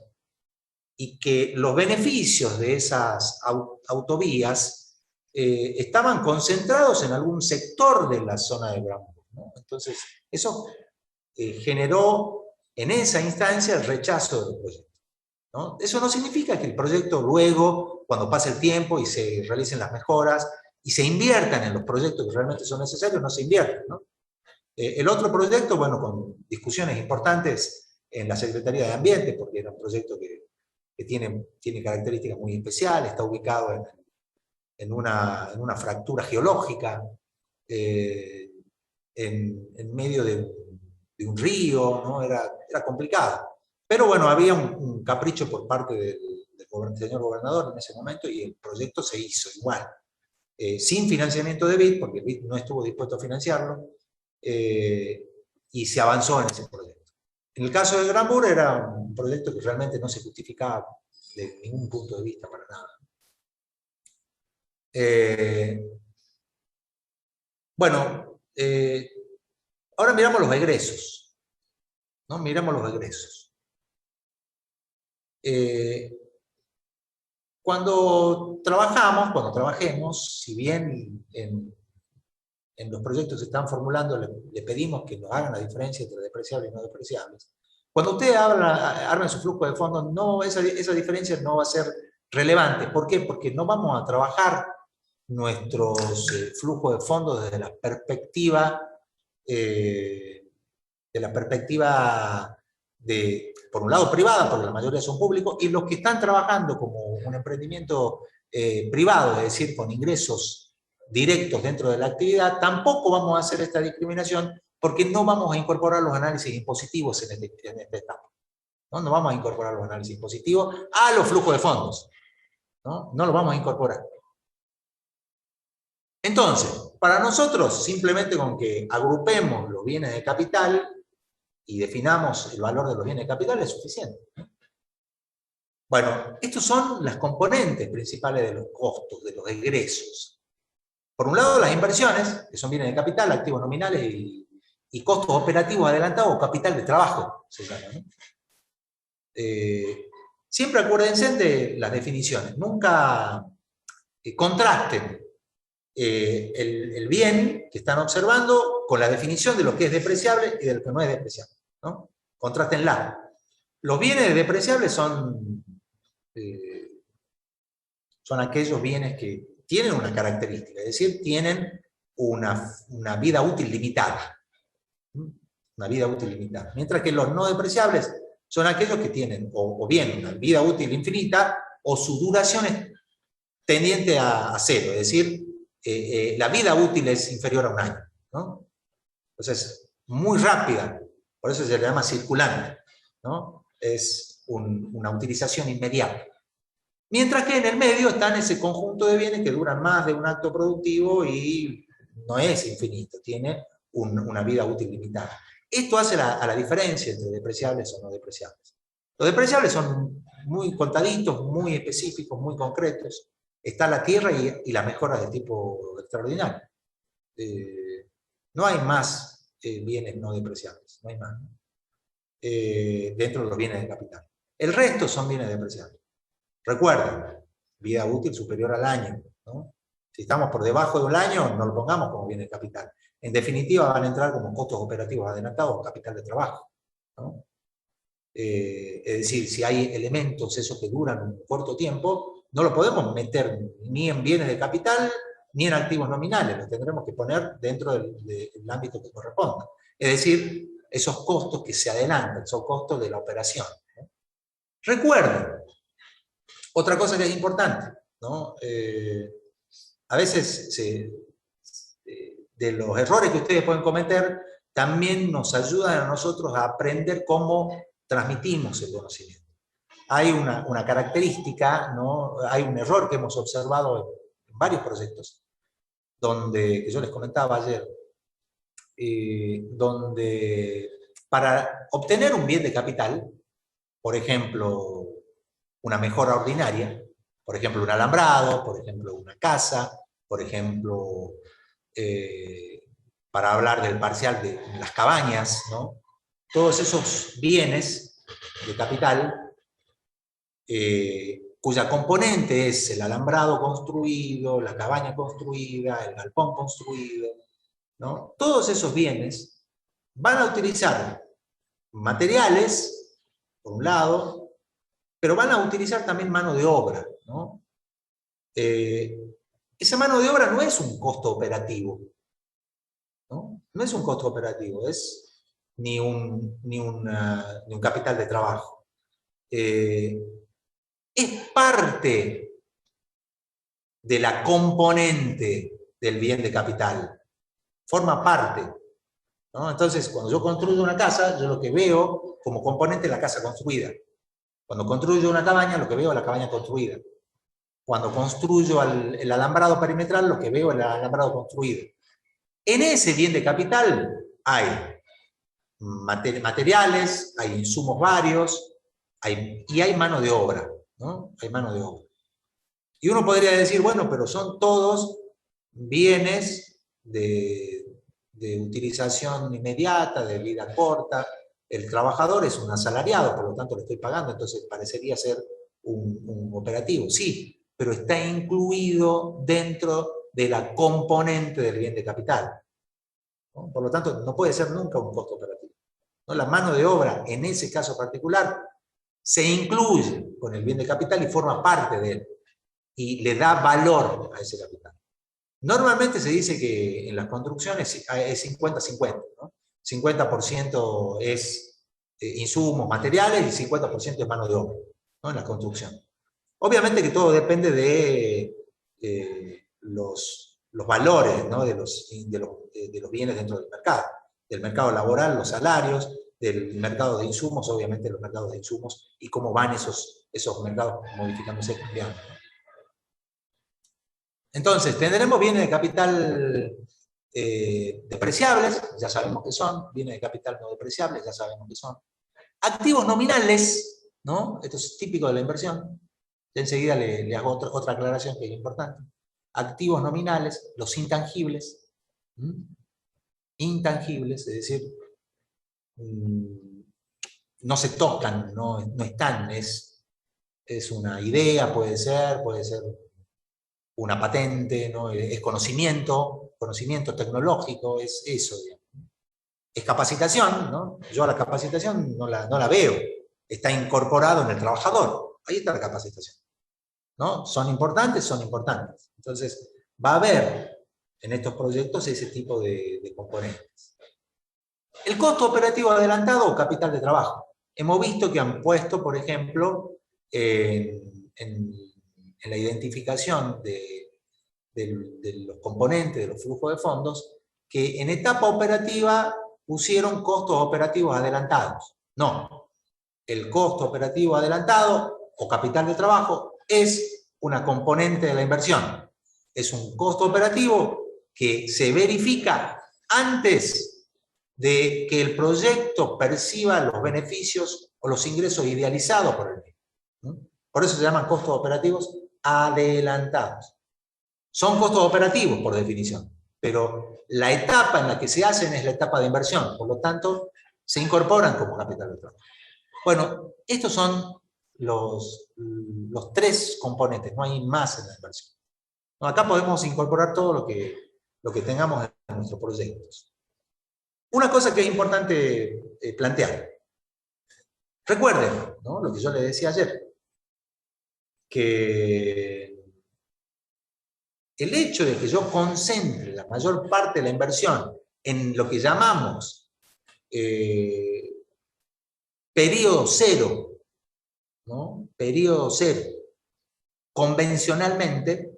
y que los beneficios de esas autovías estaban concentrados en algún sector de la zona de Granburg, ¿no? Entonces, eso generó en esa instancia el rechazo del proyecto, ¿no? Eso no significa que el proyecto luego, cuando pase el tiempo y se realicen las mejoras y se inviertan en los proyectos que realmente son necesarios, no se inviertan, ¿no? El otro proyecto, bueno, con discusiones importantes en la Secretaría de Ambiente, porque era un proyecto que tiene características muy especiales, está ubicado en una fractura geológica, en medio de un río, ¿no? Era complicado. Pero bueno, había un capricho por parte del señor gobernador en ese momento y el proyecto se hizo igual. Sin financiamiento de BID, porque BID no estuvo dispuesto a financiarlo, y se avanzó en ese proyecto. En el caso de Granburg era un proyecto que realmente no se justificaba de ningún punto de vista para nada. Bueno, ahora miramos los egresos, ¿no? Miramos los egresos. Cuando trabajemos, si bien en los proyectos que se están formulando le pedimos que nos hagan la diferencia entre depreciables y no depreciables, cuando usted arme su flujo de fondos, no, esa diferencia no va a ser relevante. ¿Por qué? Porque no vamos a trabajar nuestros flujos de fondos desde la perspectiva por un lado privada, porque la mayoría son públicos, y los que están trabajando como un emprendimiento privado, es decir, con ingresos directos dentro de la actividad, tampoco vamos a hacer esta discriminación porque no vamos a incorporar los análisis impositivos en esta etapa. No vamos a incorporar los análisis impositivos a los flujos de fondos. No los vamos a incorporar. Entonces, para nosotros, simplemente con que agrupemos los bienes de capital y definamos el valor de los bienes de capital es suficiente. Bueno, estos son las componentes principales de los costos, de los egresos. Por un lado, las inversiones, que son bienes de capital, activos nominales y costos operativos adelantados o capital de trabajo, se llama, ¿no? Siempre acuérdense de las definiciones, nunca contrasten el bien que están observando con la definición de lo que es depreciable y de lo que no es depreciable, ¿no? Contrástenla. Los bienes depreciables son aquellos bienes que tienen una característica, es decir, tienen una vida útil limitada. Una vida útil limitada. Mientras que los no depreciables son aquellos que tienen o bien una vida útil infinita o su duración es tendiente a cero, es decir, la vida útil es inferior a un año, ¿no? Entonces, muy rápida, por eso se le llama circulante, ¿no? Es una utilización inmediata. Mientras que en el medio están ese conjunto de bienes que duran más de un acto productivo y no es infinito, tiene una vida útil limitada. Esto hace a la diferencia entre depreciables o no depreciables. Los depreciables son muy contaditos, muy específicos, muy concretos. Está la tierra y las mejoras de tipo extraordinario. No hay más bienes no depreciables, no hay más, ¿no? Dentro de los bienes de capital. El resto son bienes depreciables. Recuerden, vida útil superior al año, ¿no? Si estamos por debajo de un año, no lo pongamos como bien de capital. En definitiva, van a entrar como costos operativos adelantados o capital de trabajo, ¿no? Es decir, si hay elementos esos que duran un corto tiempo, no lo podemos meter ni en bienes de capital ni en activos nominales, lo tendremos que poner dentro del ámbito que corresponda. Es decir, esos costos que se adelantan, son costos de la operación, ¿no? Recuerden, otra cosa que es importante, ¿no? A veces de los errores que ustedes pueden cometer, también nos ayudan a nosotros a aprender cómo transmitimos el conocimiento. Hay una característica, ¿no? Hay un error que hemos observado en varios proyectos, que yo les comentaba ayer, donde para obtener un bien de capital, por ejemplo, una mejora ordinaria, por ejemplo, un alambrado, por ejemplo, una casa, por ejemplo, para hablar del parcial de las cabañas, ¿no? Todos esos bienes de capital, cuya componente es el alambrado construido, la cabaña construida, el galpón construido, ¿no? Todos esos bienes van a utilizar materiales, por un lado, pero van a utilizar también mano de obra, ¿no? Esa mano de obra no es un costo operativo, ¿no? No es un costo operativo, es ni un capital de trabajo. Es parte de la componente del bien de capital, forma parte, ¿no? Entonces, cuando yo construyo una casa, yo lo que veo como componente es la casa construida. Cuando construyo una cabaña, lo que veo es la cabaña construida. Cuando construyo el alambrado perimetral, lo que veo es el alambrado construido. En ese bien de capital hay materiales, hay insumos varios, y hay mano de obra, ¿no? Hay mano de obra. Y uno podría decir, bueno, pero son todos bienes de utilización inmediata, de vida corta. El trabajador es un asalariado, por lo tanto le estoy pagando, entonces parecería ser un operativo. Sí, pero está incluido dentro de la componente del bien de capital, ¿no? Por lo tanto, no puede ser nunca un costo operativo, ¿no? La mano de obra, en ese caso particular, se incluye con el bien de capital y forma parte de él, y le da valor a ese capital. Normalmente se dice que en las construcciones es 50-50, ¿no? 50% es insumos, materiales, y 50% es mano de obra, ¿no? En la construcción. Obviamente que todo depende de los valores, ¿no? de los bienes dentro del mercado laboral, los salarios, del mercado de insumos, obviamente los mercados de insumos, y cómo van esos mercados modificándose, cambiando, ¿no? Entonces, tendremos bienes de capital depreciables, ya sabemos que son, bienes de capital no depreciables, ya sabemos que son. Activos nominales, ¿no? Esto es típico de la inversión. Enseguida le hago otra aclaración que es importante. Activos nominales, los intangibles. Intangibles, es decir, no se tocan, no están, es una idea, puede ser una patente, ¿no? Es conocimiento tecnológico, es eso, digamos. Es capacitación, ¿no? Yo a la capacitación no la veo, está incorporado en el trabajador, ahí está la capacitación, ¿no? Son importantes. Entonces, va a haber en estos proyectos ese tipo de componentes. El costo operativo adelantado o capital de trabajo. Hemos visto que han puesto, por ejemplo, en la identificación de los componentes de los flujos de fondos, que en etapa operativa pusieron costos operativos adelantados. No, el costo operativo adelantado o capital de trabajo es una componente de la inversión. Es un costo operativo que se verifica antes de que el proyecto perciba los beneficios o los ingresos idealizados por el mismo. Por eso se llaman costos operativos adelantados. Son costos operativos, por definición, pero la etapa en la que se hacen es la etapa de inversión, por lo tanto, se incorporan como capital de trabajo. Bueno, estos son los tres componentes, no hay más en la inversión. No, acá podemos incorporar todo lo que tengamos en nuestros proyectos. Una cosa que es importante plantear. Recuerden, ¿no? Lo que yo les decía ayer, que el hecho de que yo concentre la mayor parte de la inversión en lo que llamamos periodo cero, ¿no? Periodo cero, convencionalmente,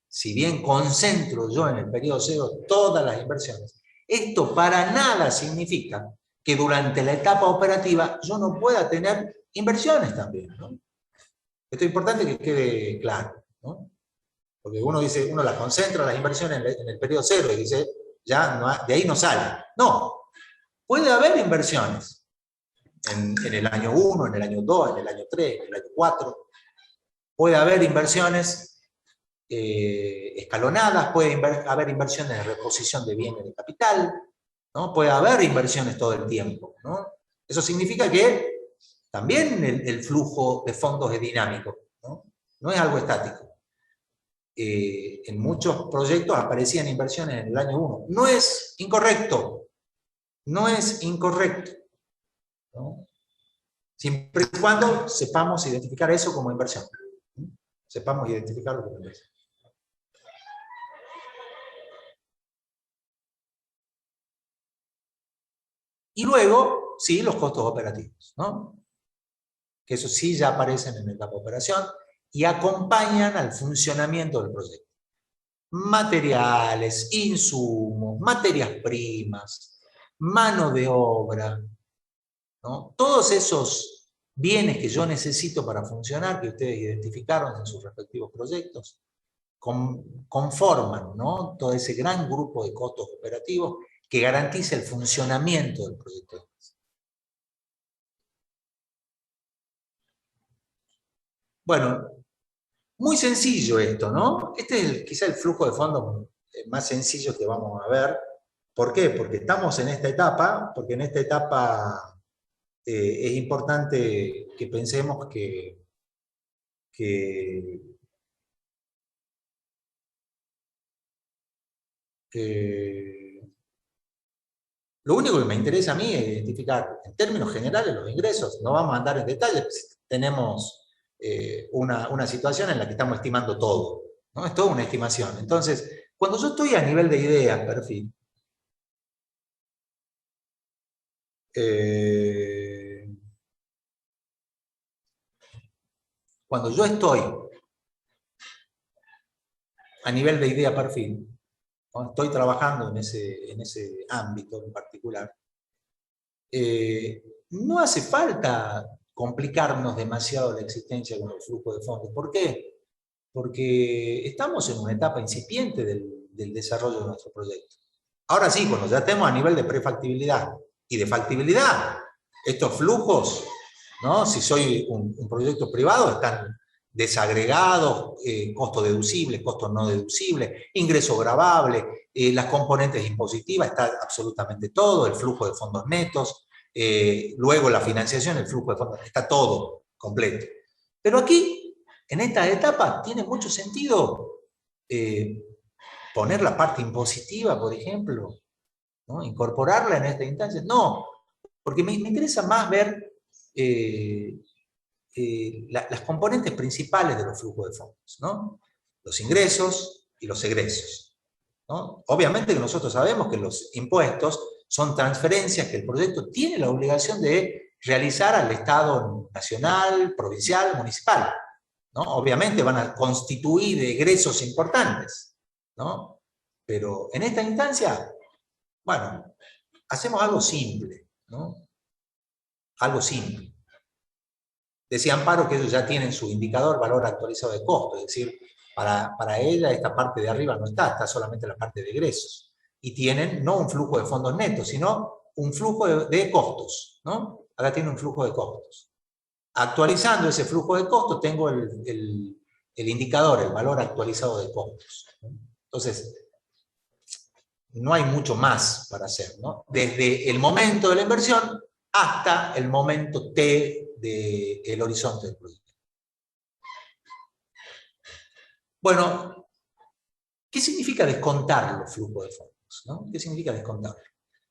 si bien concentro yo en el periodo cero todas las inversiones, esto para nada significa que durante la etapa operativa yo no pueda tener inversiones también, ¿no? Esto es importante que quede claro, ¿no? Porque uno dice, uno la concentra las inversiones en el periodo cero y dice, ya no, de ahí no sale. No, puede haber inversiones en el año 1, en el año 2, en el año 3, en el año 4. Puede haber inversiones escalonadas, puede haber inversiones de reposición de bienes de capital, ¿no? Puede haber inversiones todo el tiempo, ¿no? Eso significa que también el flujo de fondos es dinámico, ¿no? No es algo estático. En muchos proyectos aparecían inversiones en el año 1. No es incorrecto, no es incorrecto, ¿no? Siempre y cuando sepamos identificar eso como inversión. Sepamos identificarlo como inversión. Y luego, sí, los costos operativos, ¿no? Que eso sí ya aparecen en la etapa de operación y acompañan al funcionamiento del proyecto. Materiales, insumos, materias primas, mano de obra, ¿no? Todos esos bienes que yo necesito para funcionar, que ustedes identificaron en sus respectivos proyectos, conforman, ¿no? Todo ese gran grupo de costos operativos que garantiza el funcionamiento del proyecto. Bueno, muy sencillo esto, ¿no? Este es quizá el flujo de fondos más sencillo que vamos a ver. ¿Por qué? Porque estamos en esta etapa, porque en esta etapa es importante que pensemos que lo único que me interesa a mí es identificar en términos generales los ingresos. No vamos a andar en detalles, tenemos una situación en la que estamos estimando todo, ¿no? Es toda una estimación. Entonces, cuando yo estoy a nivel de ideas, perfil, cuando yo estoy a nivel de idea perfil, ¿no? Estoy trabajando en ese ámbito en particular, no hace falta complicarnos demasiado la existencia con el flujo de fondos. ¿Por qué? Porque estamos en una etapa incipiente del desarrollo de nuestro proyecto. Ahora sí, cuando ya estemos a nivel de prefactibilidad y de factibilidad, estos flujos, ¿no? Si soy un proyecto privado, están desagregados, costos deducibles, costos no deducibles, ingreso gravable, las componentes impositivas, está absolutamente todo, el flujo de fondos netos, luego la financiación, el flujo de fondos, está todo completo. Pero aquí, en esta etapa, tiene mucho sentido poner la parte impositiva, por ejemplo, ¿no? Incorporarla en esta instancia. No, porque me interesa más ver las componentes principales de los flujos de fondos, ¿no? Los ingresos y los egresos, ¿no? Obviamente que nosotros sabemos que los impuestos son transferencias que el proyecto tiene la obligación de realizar al Estado nacional, provincial, municipal, ¿no? Obviamente van a constituir egresos importantes, ¿no? Pero en esta instancia, bueno, hacemos algo simple, ¿no? Algo simple. Decía Amparo que ellos ya tienen su indicador valor actualizado de costo, es decir, para ella esta parte de arriba no está solamente la parte de egresos. Y tienen no un flujo de fondos netos, sino un flujo de costos, ¿no? Acá tiene un flujo de costos. Actualizando ese flujo de costos tengo el indicador, el valor actualizado de costos, ¿no? Entonces, no hay mucho más para hacer, ¿no? Desde el momento de la inversión hasta el momento T del horizonte del proyecto. Bueno, ¿qué significa descontar los flujos de fondos, ¿no? ¿Qué significa descontar?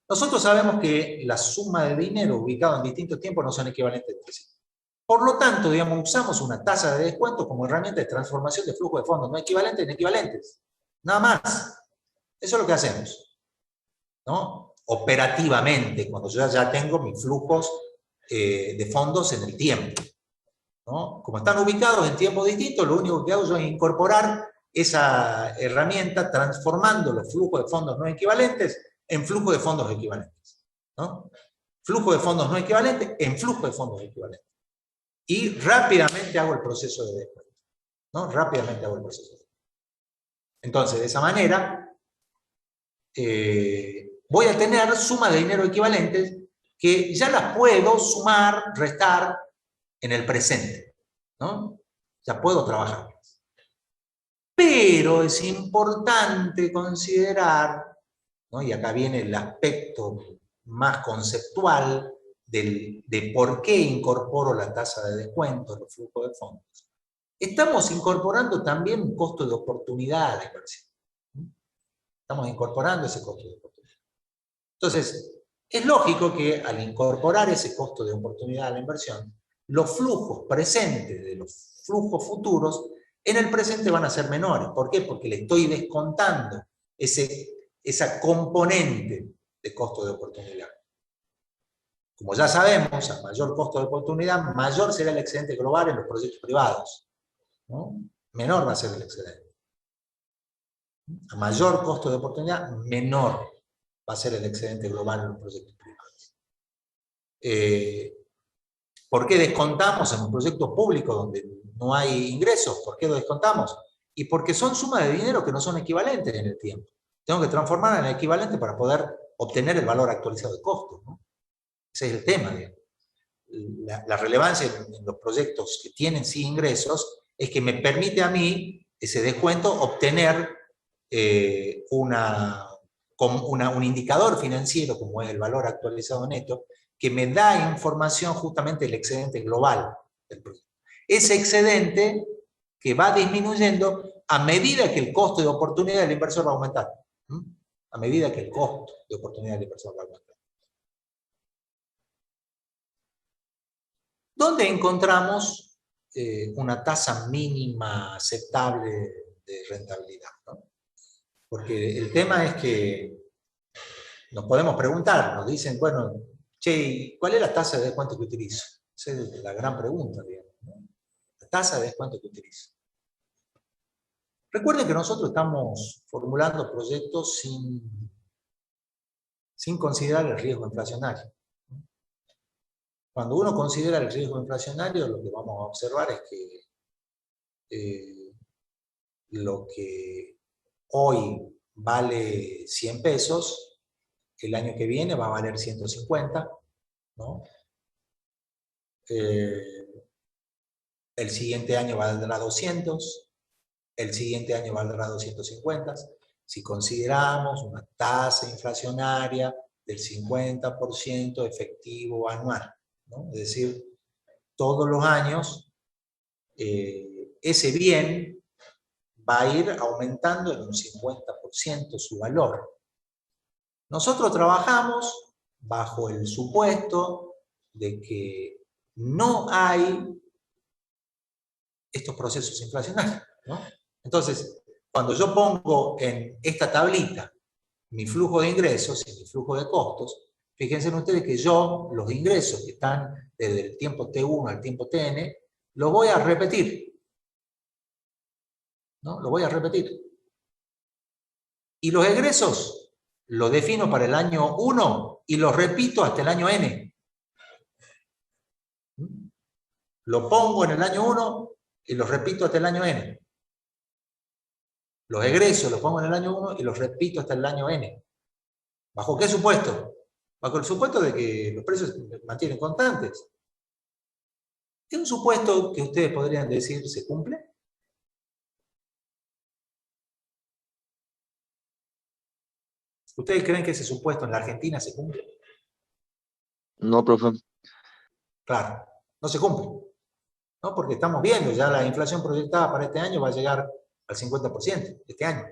Nosotros sabemos que la suma de dinero ubicado en distintos tiempos no son equivalentes entre sí. Por lo tanto, digamos, usamos una tasa de descuento como herramienta de transformación de flujo de fondos, no equivalentes en equivalentes. Nada más. Eso es lo que hacemos, ¿no? Operativamente, cuando yo ya tengo mis flujos de fondos en el tiempo, ¿no? Como están ubicados en tiempos distintos, lo único que hago yo es incorporar esa herramienta transformando los flujos de fondos no equivalentes en flujo de fondos equivalentes, ¿no? Flujo de fondos no equivalentes en flujo de fondos equivalentes. Y rápidamente hago el proceso de descuento, ¿no? Rápidamente hago el proceso de descuento. Entonces, de esa manera, voy a tener sumas de dinero equivalentes que ya las puedo sumar, restar en el presente, ¿no? Ya puedo trabajar. Pero es importante considerar, ¿no? Y acá viene el aspecto más conceptual de por qué incorporo la tasa de descuento, los flujos de fondos. Estamos incorporando también un costo de oportunidad a la inversión. Estamos incorporando ese costo de oportunidad. Entonces, es lógico que al incorporar ese costo de oportunidad a la inversión, los flujos presentes de los flujos futuros en el presente van a ser menores. ¿Por qué? Porque le estoy descontando esa componente de costo de oportunidad. Como ya sabemos, a mayor costo de oportunidad, mayor será el excedente global en los proyectos privados, ¿no? Menor va a ser el excedente. A mayor costo de oportunidad, menor va a ser el excedente global en los proyectos privados. ¿Por qué descontamos en un proyecto público donde no hay ingresos? ¿Por qué lo descontamos? Y porque son sumas de dinero que no son equivalentes en el tiempo. Tengo que transformarla en equivalente para poder obtener el valor actualizado de costo, ¿no? Ese es el tema, digamos. La relevancia en los proyectos que tienen sí ingresos es que me permite a mí, ese descuento, obtener un indicador financiero como es el valor actualizado neto, que me da información justamente del excedente global del proyecto. Ese excedente que va disminuyendo a medida que el costo de oportunidad del inversor va aumentando. A medida que el costo de oportunidad del inversor va aumentando. ¿Dónde encontramos una tasa mínima aceptable de rentabilidad, ¿no? Porque el tema es que nos podemos preguntar, nos dicen, bueno, che, ¿cuál es la tasa de descuento que utilizo? Esa es la gran pregunta, digamos, ¿no? La tasa de descuento que utilizo. Recuerden que nosotros estamos formulando proyectos sin considerar el riesgo inflacionario. Cuando uno considera el riesgo inflacionario, lo que vamos a observar es que lo que hoy vale 100 pesos, el año que viene va a valer 150, ¿no? El siguiente año valdrá 200, el siguiente año valdrá 250. Si consideramos una tasa inflacionaria del 50% efectivo anual, ¿no? Es decir, todos los años ese bien va a ir aumentando en un 50% su valor. Nosotros trabajamos bajo el supuesto de que no hay estos procesos inflacionarios, ¿no? Entonces, cuando yo pongo en esta tablita mi flujo de ingresos y mi flujo de costos, fíjense ustedes que yo, los ingresos que están desde el tiempo T1 al tiempo Tn, los voy a repetir, ¿no? Lo voy a repetir. Y los egresos los defino para el año 1 y los repito hasta el año n. Lo pongo en el año 1 y los repito hasta el año n. Los egresos los pongo en el año 1 y los repito hasta el año n. ¿Bajo qué supuesto? Bajo el supuesto de que los precios se mantienen constantes. ¿Es un supuesto que ustedes podrían decir se cumple? ¿Ustedes creen que ese supuesto en la Argentina se cumple? No, profe. Claro, no se cumple, ¿no? Porque estamos viendo, ya la inflación proyectada para este año va a llegar al 50% este año.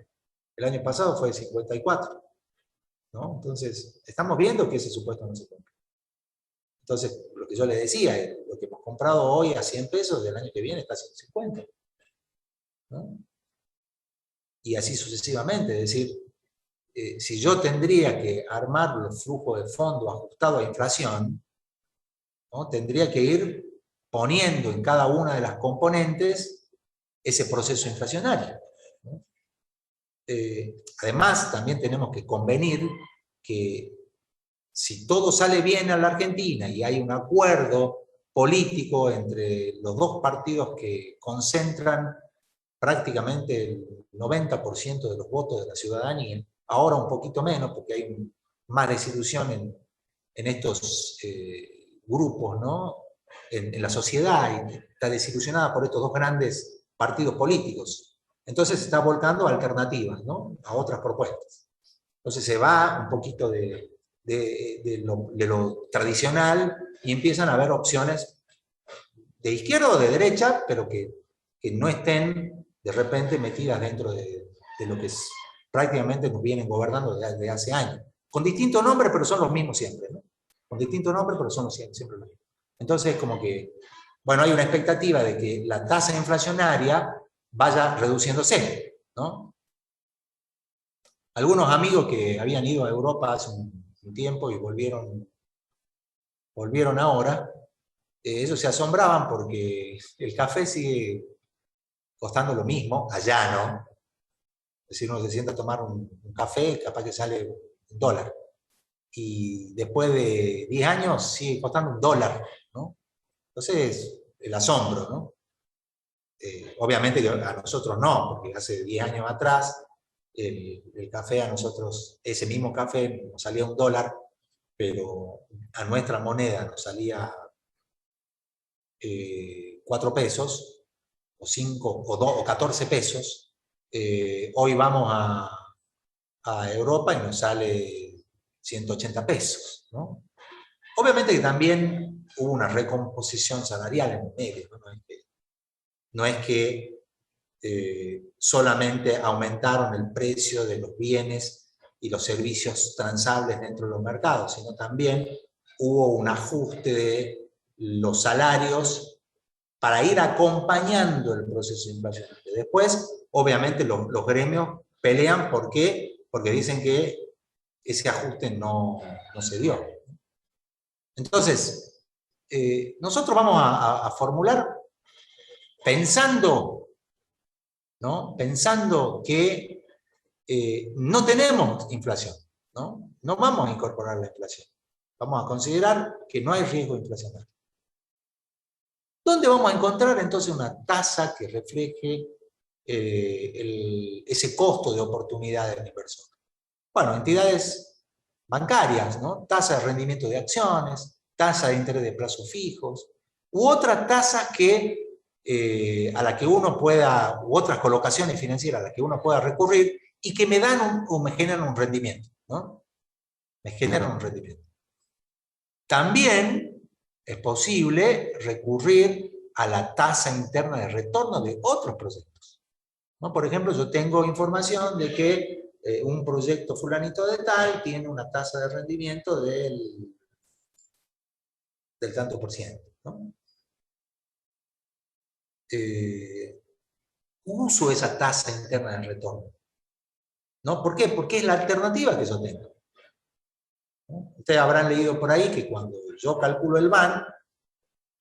El año pasado fue 54%, ¿no? Entonces, estamos viendo que ese supuesto no se cumple. Entonces, lo que yo les decía, lo que hemos comprado hoy a 100 pesos, del año que viene está a 150, ¿no? Y así sucesivamente, es decir, si yo tendría que armar los flujos de fondo ajustados a inflación, ¿no? Tendría que ir poniendo en cada una de las componentes ese proceso inflacionario, ¿no? Además, también tenemos que convenir que si todo sale bien a la Argentina y hay un acuerdo político entre los dos partidos que concentran prácticamente el 90% de los votos de la ciudadanía, ahora un poquito menos porque hay más desilusión en estos grupos, ¿no? En la sociedad, y está desilusionada por estos dos grandes partidos políticos, Entonces se está volcando a alternativas, ¿no? A otras propuestas. Entonces se va un poquito de lo tradicional y empiezan a haber opciones de izquierda o de derecha, pero que no estén de repente metidas dentro de lo que prácticamente nos vienen gobernando desde hace años. Con distintos nombres, pero son los mismos siempre, ¿no? Con distintos nombres, pero son siempre los mismos. Entonces, como que, bueno, hay una expectativa de que la tasa inflacionaria vaya reduciéndose, ¿no? Algunos amigos que habían ido a Europa hace un tiempo y volvieron ahora, ellos se asombraban porque el café sigue costando lo mismo, allá, ¿no? Es decir, uno se sienta a tomar un café, capaz que sale $1. Y después de 10 años sigue costando $1, ¿no? Entonces, el asombro, ¿no? Obviamente que a nosotros no, porque hace 10 años atrás el café a nosotros, ese mismo café nos salía $1, pero a nuestra moneda nos salía 4 pesos, o 5, o 14 pesos. Hoy vamos a Europa y nos sale 180 pesos, ¿no? Obviamente que también hubo una recomposición salarial en el medio, ¿no? No es que solamente aumentaron el precio de los bienes y los servicios transables dentro de los mercados, sino también hubo un ajuste de los salarios para ir acompañando el proceso inflacionario. Después, obviamente, los gremios pelean porque dicen que ese ajuste no se dio. Entonces, nosotros vamos a formular pensando, ¿no? Pensando que no tenemos inflación, ¿no? No vamos a incorporar la inflación. Vamos a considerar que no hay riesgo inflacionario. ¿Dónde vamos a encontrar entonces una tasa que refleje ese costo de oportunidad del inversor? Bueno, entidades bancarias, ¿no? Tasa de rendimiento de acciones, tasa de interés de plazos fijos, u otra tasa a la que uno pueda, u otras colocaciones financieras a las que uno pueda recurrir y que me dan o me generan un rendimiento, ¿no? Me generan un rendimiento. También es posible recurrir a la tasa interna de retorno de otros proyectos, ¿no? Por ejemplo, yo tengo información de que un proyecto fulanito de tal tiene una tasa de rendimiento del tanto por ciento, ¿no? Uso esa tasa interna de retorno, ¿no? ¿Por qué? Porque es la alternativa que yo tengo, ¿no? Ustedes habrán leído por ahí que cuando yo calculo el BAN,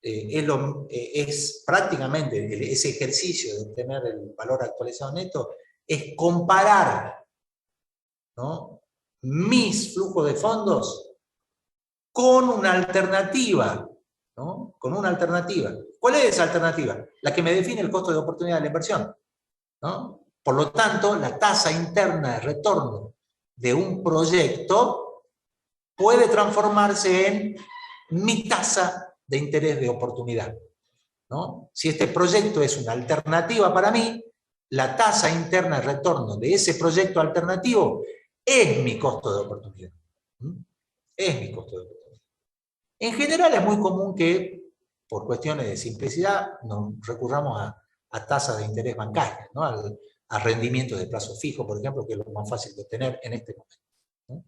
es prácticamente ese ejercicio de obtener el valor actualizado neto, es comparar, ¿no?, mis flujos de fondos con una alternativa, ¿no? Con una alternativa. ¿Cuál es esa alternativa? La que me define el costo de oportunidad de la inversión, ¿no? Por lo tanto, la tasa interna de retorno de un proyecto puede transformarse en mi tasa de interés de oportunidad, ¿no? Si este proyecto es una alternativa para mí, la tasa interna de retorno de ese proyecto alternativo es mi costo de oportunidad. Es mi costo de oportunidad. En general es muy común que, por cuestiones de simplicidad, nos recurramos a tasas de interés bancarias, ¿no? A rendimiento de plazo fijo, por ejemplo, que es lo más fácil de obtener en este momento, ¿no?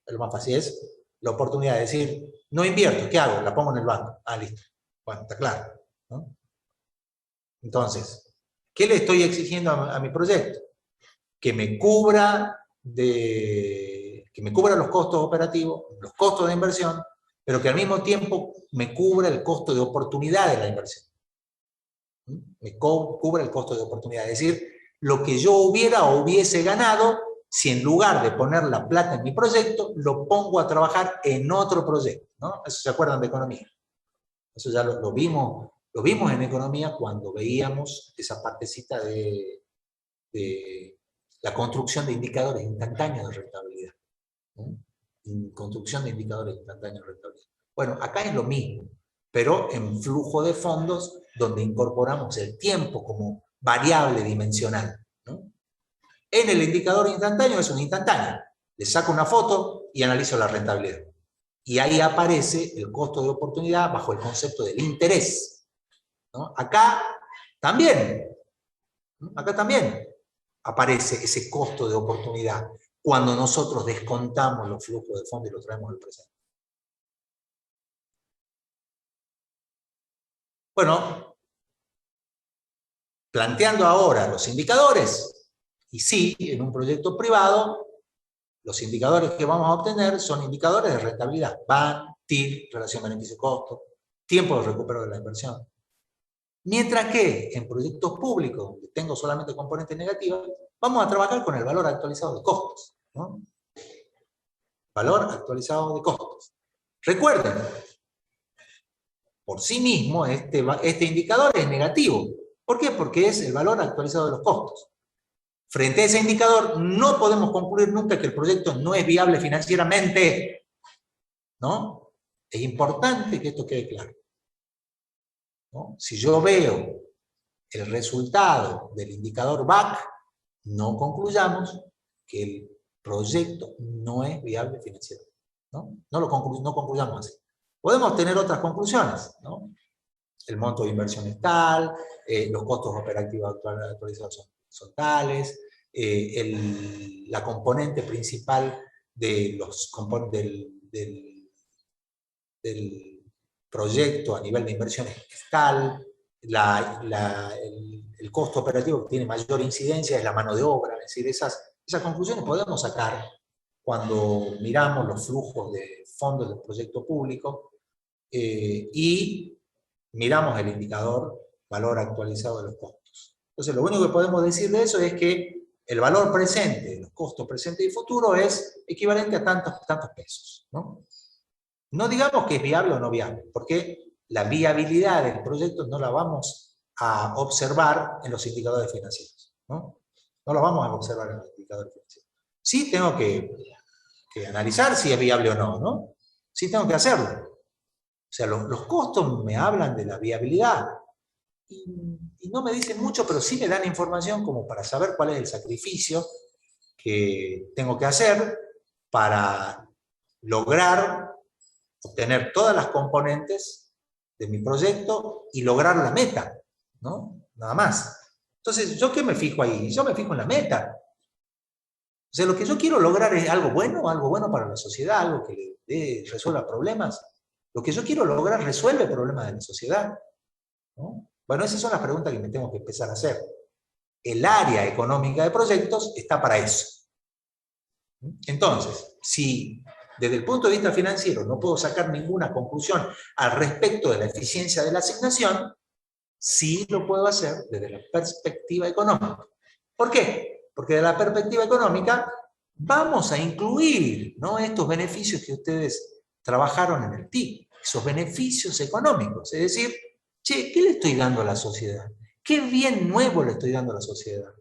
Lo más fácil es la oportunidad de decir, no invierto, ¿qué hago? La pongo en el banco. Ah, listo. Bueno, está claro, ¿no? Entonces, ¿qué le estoy exigiendo a mi proyecto? Que me cubra los costos operativos, los costos de inversión, pero que al mismo tiempo me cubra el costo de oportunidad de la inversión. Me cubra el costo de oportunidad, es decir, lo que yo hubiese ganado si en lugar de poner la plata en mi proyecto, lo pongo a trabajar en otro proyecto, ¿no? Eso se acuerdan de economía. Eso ya lo vimos en economía cuando veíamos esa partecita de la construcción de indicadores instantáneos de rentabilidad, ¿no? Construcción de indicadores instantáneos de rentabilidad. Bueno, acá es lo mismo, pero en flujo de fondos donde incorporamos el tiempo como variable dimensional, ¿no? En el indicador instantáneo es un instantáneo. Le saco una foto y analizo la rentabilidad. Y ahí aparece el costo de oportunidad bajo el concepto del interés, ¿no? Acá también aparece ese costo de oportunidad cuando nosotros descontamos los flujos de fondo y los traemos al presente. Bueno, planteando ahora los indicadores, y sí, en un proyecto privado, los indicadores que vamos a obtener son indicadores de rentabilidad. VAN, TIR, relación beneficio-costo, tiempo de recupero de la inversión. Mientras que en proyectos públicos, donde tengo solamente componentes negativos, vamos a trabajar con el valor actualizado de costos, ¿no? Valor actualizado de costos. Recuerden, por sí mismo este indicador es negativo. ¿Por qué? Porque es el valor actualizado de los costos. Frente a ese indicador no podemos concluir nunca que el proyecto no es viable financieramente, ¿no? Es importante que esto quede claro, ¿no? Si yo veo el resultado del indicador VAC, no concluyamos que el proyecto no es viable financieramente, ¿no? No concluyamos así. Podemos tener otras conclusiones, ¿no? El monto de inversión es tal, los costos operativos actualizados son tales, la componente principal del proyecto a nivel de inversión es tal, el costo operativo que tiene mayor incidencia es la mano de obra. Es decir, esas conclusiones podemos sacar cuando miramos los flujos de fondos del proyecto público y miramos el indicador valor actualizado de los costos. Entonces, lo único que podemos decir de eso es que el valor presente, los costos presentes y futuros, es equivalente a tantos pesos, ¿no? No digamos que es viable o no viable, porque la viabilidad del proyecto no la vamos a observar en los indicadores financieros, ¿no? No la vamos a observar en los indicadores financieros. Sí tengo que analizar si es viable o no, ¿no? Sí tengo que hacerlo. O sea, los costos me hablan de la viabilidad y no me dicen mucho, pero sí me dan información como para saber cuál es el sacrificio que tengo que hacer para lograr obtener todas las componentes de mi proyecto y lograr la meta, ¿no? Nada más. Entonces, ¿yo qué me fijo ahí? Yo me fijo en la meta. O sea, lo que yo quiero lograr es algo bueno para la sociedad, algo que resuelva problemas. Lo que yo quiero lograr resuelve problemas de la sociedad, ¿no? Bueno, esas son las preguntas que me tengo que empezar a hacer. El área económica de proyectos está para eso. Entonces, si desde el punto de vista financiero no puedo sacar ninguna conclusión al respecto de la eficiencia de la asignación, sí lo puedo hacer desde la perspectiva económica. ¿Por qué? Porque desde la perspectiva económica vamos a incluir, ¿no?, estos beneficios que ustedes trabajaron en el TIC, esos beneficios económicos. Es decir, che, ¿qué le estoy dando a la sociedad? ¿Qué bien nuevo le estoy dando a la sociedad?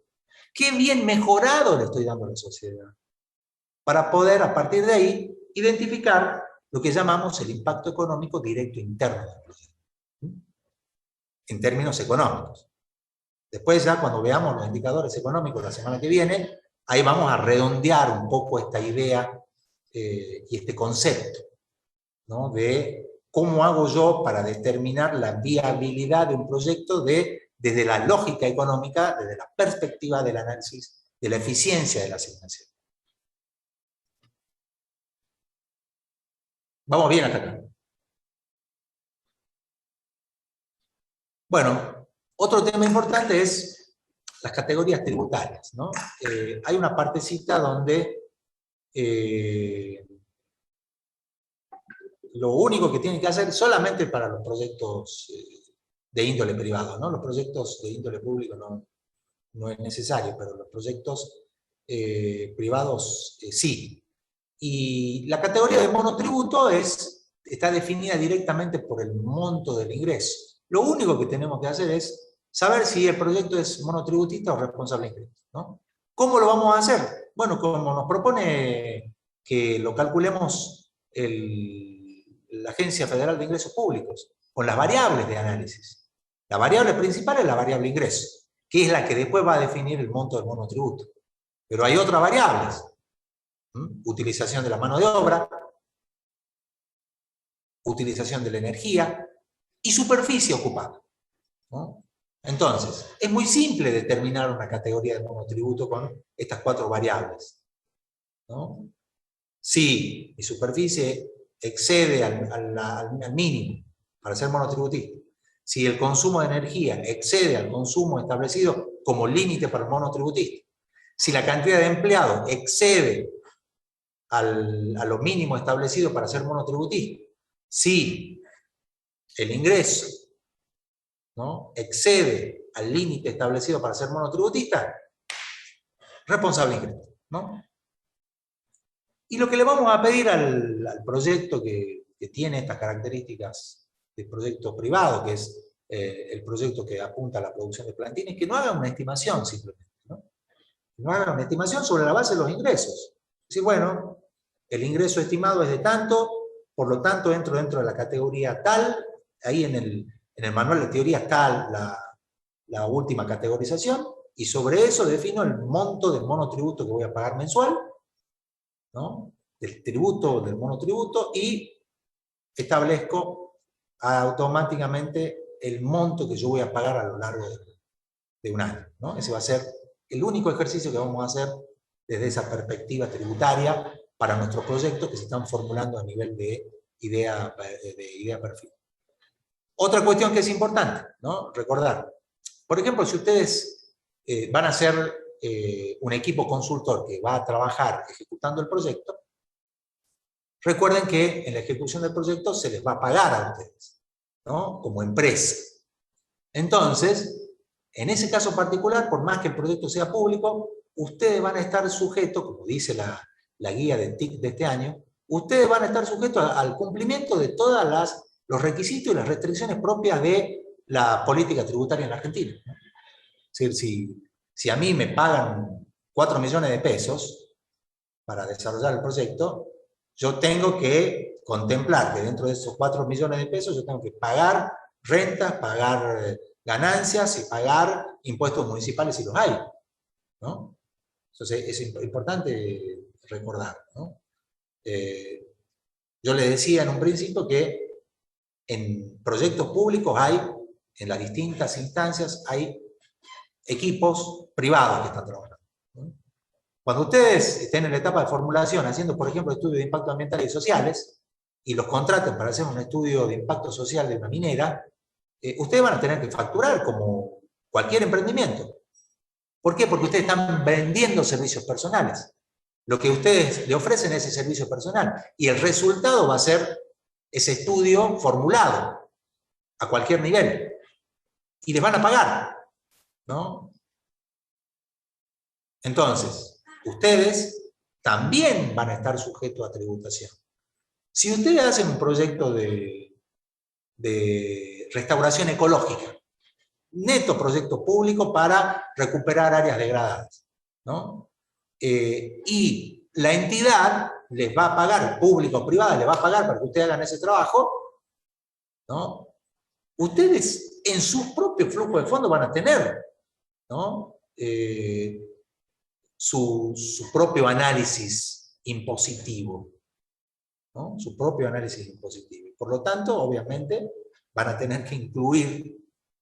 ¿Qué bien mejorado le estoy dando a la sociedad? Para poder, a partir de ahí, identificar lo que llamamos el impacto económico directo interno del proyecto, en términos económicos. Después ya cuando veamos los indicadores económicos la semana que viene, ahí vamos a redondear un poco esta idea y este concepto, ¿no?, de cómo hago yo para determinar la viabilidad de un proyecto desde la lógica económica, desde la perspectiva del análisis de la eficiencia de la asignación. Vamos bien hasta acá. Bueno, otro tema importante es las categorías tributarias, ¿no? Hay una partecita donde lo único que tienen que hacer solamente para los proyectos de índole privado, ¿no? Los proyectos de índole público no es necesario, pero los proyectos privados sí. Y la categoría de monotributo está definida directamente por el monto del ingreso. Lo único que tenemos que hacer es saber si el proyecto es monotributista o responsable de ingresos, ¿no? ¿Cómo lo vamos a hacer? Bueno, como nos propone que lo calculemos la Agencia Federal de Ingresos Públicos, con las variables de análisis. La variable principal es la variable ingreso, que es la que después va a definir el monto del monotributo. Pero hay otras variables. Utilización de la mano de obra, utilización de la energía y superficie ocupada, ¿no? Entonces, es muy simple determinar una categoría de monotributo con estas 4 variables, ¿no? Si mi superficie excede al mínimo para ser monotributista, si el consumo de energía excede al consumo establecido como límite para el monotributista, si la cantidad de empleados excede a lo mínimo establecido para ser monotributista, si el ingreso, ¿no?, excede al límite establecido para ser monotributista, responsable inscripto, ¿no? Y lo que le vamos a pedir al proyecto que tiene estas características de proyecto privado, que es el proyecto que apunta a la producción de plantines, que no haga una estimación simplemente, ¿no? Que no haga una estimación sobre la base de los ingresos. Es decir, bueno, el ingreso estimado es de tanto, por lo tanto entro dentro de la categoría tal, ahí en el manual de teoría está la última categorización, y sobre eso defino el monto del monotributo que voy a pagar mensual, ¿no?, del tributo, del monotributo, y establezco automáticamente el monto que yo voy a pagar a lo largo de un año, ¿no? Ese va a ser el único ejercicio que vamos a hacer desde esa perspectiva tributaria para nuestros proyectos que se están formulando a nivel de idea perfil. Otra cuestión que es importante, ¿no?, recordar. Por ejemplo, si ustedes van a ser un equipo consultor que va a trabajar ejecutando el proyecto, recuerden que en la ejecución del proyecto se les va a pagar a ustedes, ¿no?, como empresa. Entonces, en ese caso particular, por más que el proyecto sea público, ustedes van a estar sujetos, como dice la guía de TIC de este año, ustedes van a estar sujetos al cumplimiento de todos los requisitos y las restricciones propias de la política tributaria en la Argentina, ¿no? Es decir, si a mí me pagan 4 millones de pesos para desarrollar el proyecto, yo tengo que contemplar que dentro de esos 4 millones de pesos yo tengo que pagar rentas, pagar ganancias y pagar impuestos municipales si los hay, ¿no? Entonces es importante recordar, ¿no? Yo les decía en un principio que en proyectos públicos en las distintas instancias, hay equipos privados que están trabajando, ¿no? Cuando ustedes estén en la etapa de formulación, haciendo, por ejemplo, estudios de impacto ambiental y sociales, y los contraten para hacer un estudio de impacto social de una minera, ustedes van a tener que facturar como cualquier emprendimiento. ¿Por qué? Porque ustedes están vendiendo servicios personales. Lo que ustedes le ofrecen es ese servicio personal, y el resultado va a ser ese estudio formulado a cualquier nivel. Y les van a pagar, ¿no? Entonces, ustedes también van a estar sujetos a tributación. Si ustedes hacen un proyecto de restauración ecológica, neto proyecto público para recuperar áreas degradadas, ¿no? Y la entidad les va a pagar, pública o privada, les va a pagar para que ustedes hagan ese trabajo, ¿no? Ustedes en sus propios flujos de fondos van a tener, ¿no?, su propio análisis impositivo, ¿no?, su propio análisis impositivo. Por lo tanto, obviamente, van a tener que incluir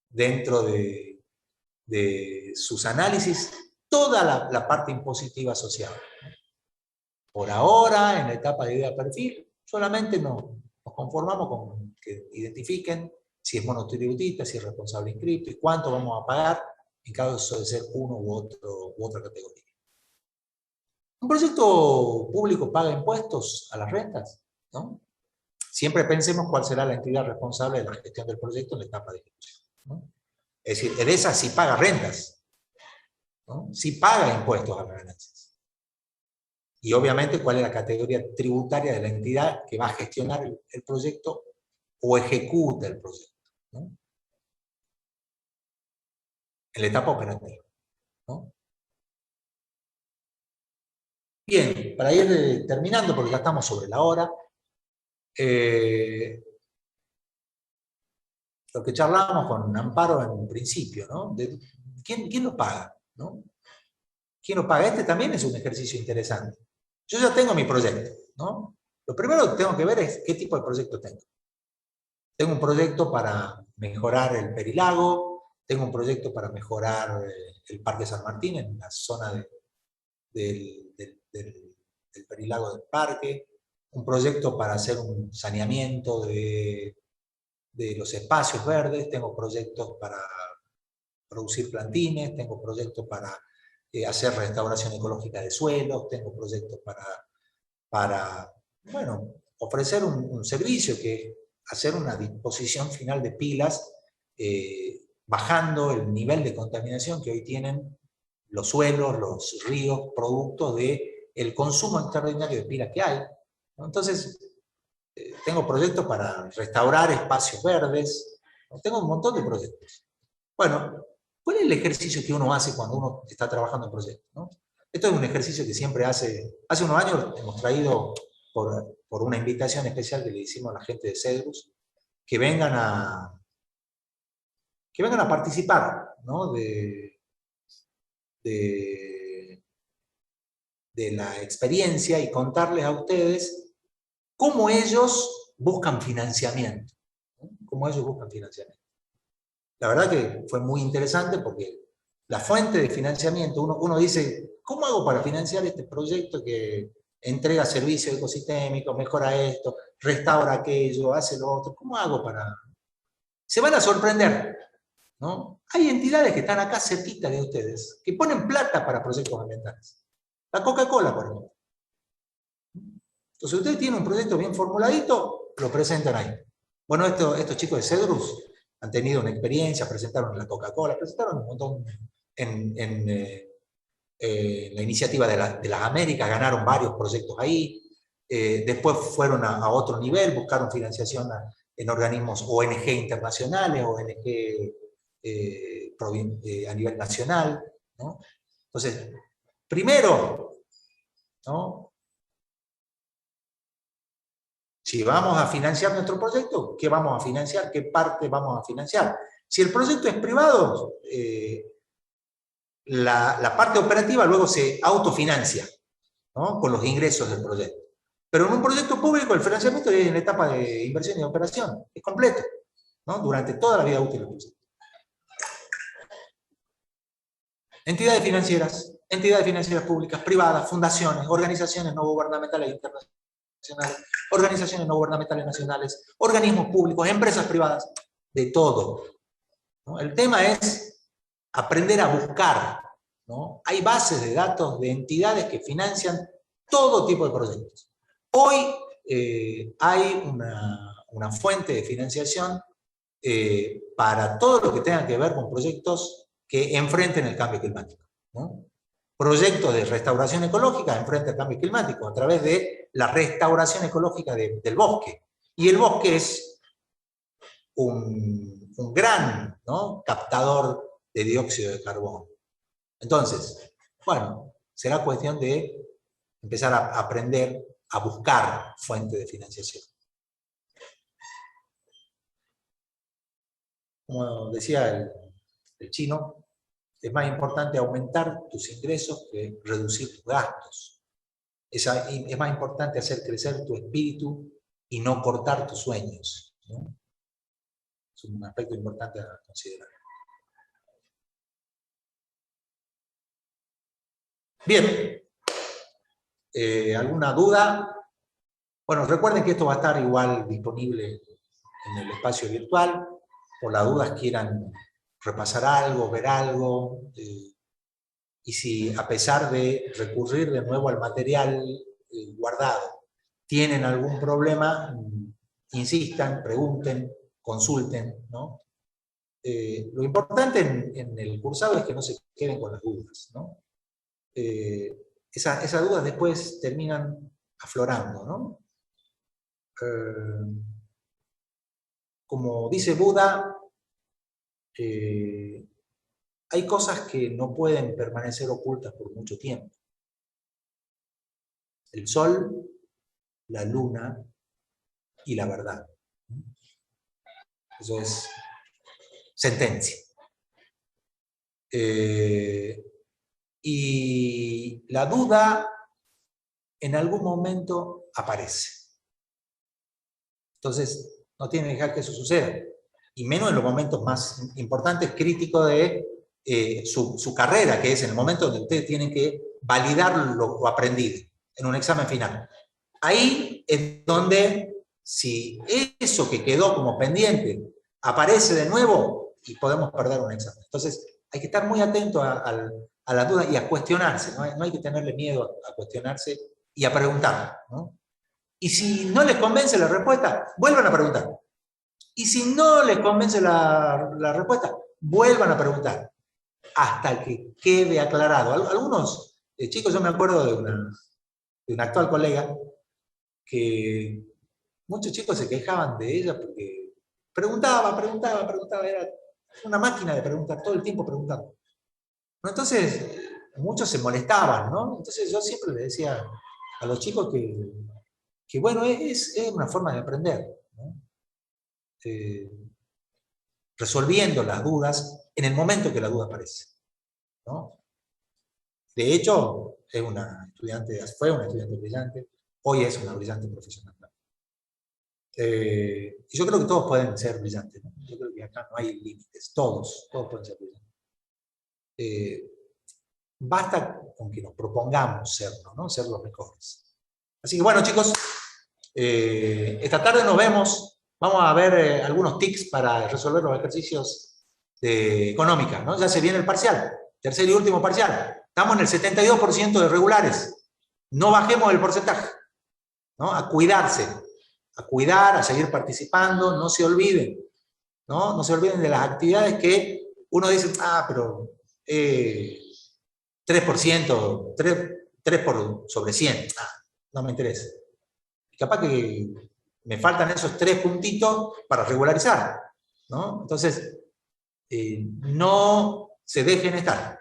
dentro de sus análisis toda la parte impositiva asociada. Por ahora, en la etapa de idea perfil, solamente nos conformamos con que identifiquen si es monotributista, si es responsable inscripto y cuánto vamos a pagar en caso de ser uno u otra categoría. ¿Un proyecto público paga impuestos a las rentas? ¿No? Siempre pensemos cuál será la entidad responsable de la gestión del proyecto en la etapa de ejecución, ¿no? Es decir, EDESA sí paga rentas, ¿no? Sí paga impuestos a las ganancias. Y obviamente cuál es la categoría tributaria de la entidad que va a gestionar el proyecto o ejecuta el proyecto, ¿no?, en la etapa operativa, ¿no? Bien, para ir terminando, porque ya estamos sobre la hora, lo que charlábamos con Amparo en un principio, ¿no?, ¿quién lo paga? ¿No? ¿Quién lo paga? Este también es un ejercicio interesante. Yo ya tengo mi proyecto, ¿no? Lo primero que tengo que ver es qué tipo de proyecto tengo. Tengo un proyecto para mejorar el Perilago, tengo un proyecto para mejorar el Parque San Martín en la zona del Perilago del parque, un proyecto para hacer un saneamiento de los espacios verdes, tengo proyectos para producir plantines, tengo proyectos para hacer restauración ecológica de suelos, tengo proyectos para bueno, ofrecer un servicio que es hacer una disposición final de pilas, bajando el nivel de contaminación que hoy tienen los suelos, los ríos, producto del consumo extraordinario de pilas que hay, ¿no? Entonces, tengo proyectos para restaurar espacios verdes, ¿no? Tengo un montón de proyectos. Bueno, ¿cuál es el ejercicio que uno hace cuando uno está trabajando en proyectos, ¿no? Esto es un ejercicio que siempre hace unos años hemos traído por una invitación especial que le hicimos a la gente de Cedrus, que vengan a participar, ¿no? de la experiencia y contarles a ustedes cómo ellos buscan financiamiento, ¿no? Cómo ellos buscan financiamiento. La verdad que fue muy interesante porque la fuente de financiamiento, uno dice, ¿cómo hago para financiar este proyecto que entrega servicios ecosistémicos, mejora esto, restaura aquello, hace lo otro? ¿Cómo hago para...? Se van a sorprender, ¿no? Hay entidades que están acá cerquita de ustedes, que ponen plata para proyectos ambientales. La Coca-Cola, por ejemplo. Entonces, ustedes tienen un proyecto bien formuladito, lo presentan ahí. Bueno, estos chicos de Cedrus han tenido una experiencia, presentaron la Coca-Cola, presentaron un montón en la iniciativa de las Américas, ganaron varios proyectos ahí. Después fueron a otro nivel, buscaron financiación en organismos ONG internacionales, ONG a nivel nacional, ¿no? Entonces, primero, ¿no? Si vamos a financiar nuestro proyecto, ¿qué vamos a financiar? ¿Qué parte vamos a financiar? Si el proyecto es privado, la parte operativa luego se autofinancia, ¿no? Con los ingresos del proyecto. Pero en un proyecto público el financiamiento es en la etapa de inversión y operación, es completo, ¿no? Durante toda la vida útil del proyecto. Entidades financieras públicas, privadas, fundaciones, organizaciones no gubernamentales internacionales, organizaciones no gubernamentales nacionales, organismos públicos, empresas privadas, de todo, ¿no? El tema es aprender a buscar, ¿no? Hay bases de datos de entidades que financian todo tipo de proyectos. Hoy hay una fuente de financiación para todo lo que tenga que ver con proyectos que enfrenten el cambio climático, ¿no? Proyectos de restauración ecológica enfrente al cambio climático a través de la restauración ecológica del bosque. Y el bosque es un gran, ¿no? Captador de dióxido de carbono. Entonces, bueno, será cuestión de empezar a aprender a buscar fuentes de financiación. Como decía el chino, es más importante aumentar tus ingresos que reducir tus gastos. Es más importante hacer crecer tu espíritu y no cortar tus sueños, ¿no? Es un aspecto importante a considerar. Bien. ¿Alguna duda? Bueno, recuerden que esto va a estar igual disponible en el espacio virtual. Por las dudas quieran repasar algo, ver algo. Y si a pesar de recurrir de nuevo al material guardado, tienen algún problema, insistan, pregunten, consulten, ¿no? Lo importante en el cursado es que no se queden con las dudas, ¿no? Esas dudas después terminan aflorando, ¿no? Como dice Buda, hay cosas que no pueden permanecer ocultas por mucho tiempo. El sol, la luna y la verdad. Eso es sentencia. Y la duda en algún momento aparece. Entonces, no tienen que dejar que eso suceda. Y menos en los momentos más importantes, críticos de su carrera, que es en el momento donde ustedes tienen que validar lo aprendido en un examen final. Ahí es donde, si eso que quedó como pendiente aparece de nuevo, y podemos perder un examen. Entonces, hay que estar muy atento a la duda y a cuestionarse, no hay que tenerle miedo a cuestionarse y a preguntar, ¿no? Y si no les convence la respuesta, vuelvan a preguntar. Y si no les convence la respuesta, vuelvan a preguntar hasta que quede aclarado. Algunos chicos, yo me acuerdo de una actual colega que muchos chicos se quejaban de ella porque preguntaba, era una máquina de preguntar, todo el tiempo preguntando. Entonces, muchos se molestaban, ¿no? Entonces yo siempre le decía a los chicos que bueno, es una forma de aprender, ¿no? Resolviendo las dudas en el momento que la duda aparece, ¿no? De hecho, fue una estudiante brillante, hoy es una brillante profesional. Y yo creo que todos pueden ser brillantes, ¿no? Yo creo que acá no hay límites, todos pueden ser brillantes. Basta con que nos propongamos serlo, ¿no? Ser los mejores. Así que bueno, chicos, esta tarde nos vemos. Vamos a ver algunos tips para resolver los ejercicios de económica, ¿no? Ya se viene el parcial, tercer y último parcial. Estamos en el 72% de regulares. No bajemos el porcentaje, ¿no? A cuidarse, a cuidar, a seguir participando, no se olviden, ¿no? No se olviden de las actividades que uno dice, pero 3%, 3 por sobre 100, no me interesa. Y capaz que me faltan esos 3 puntitos para regularizar, ¿no? Entonces, no se dejen estar.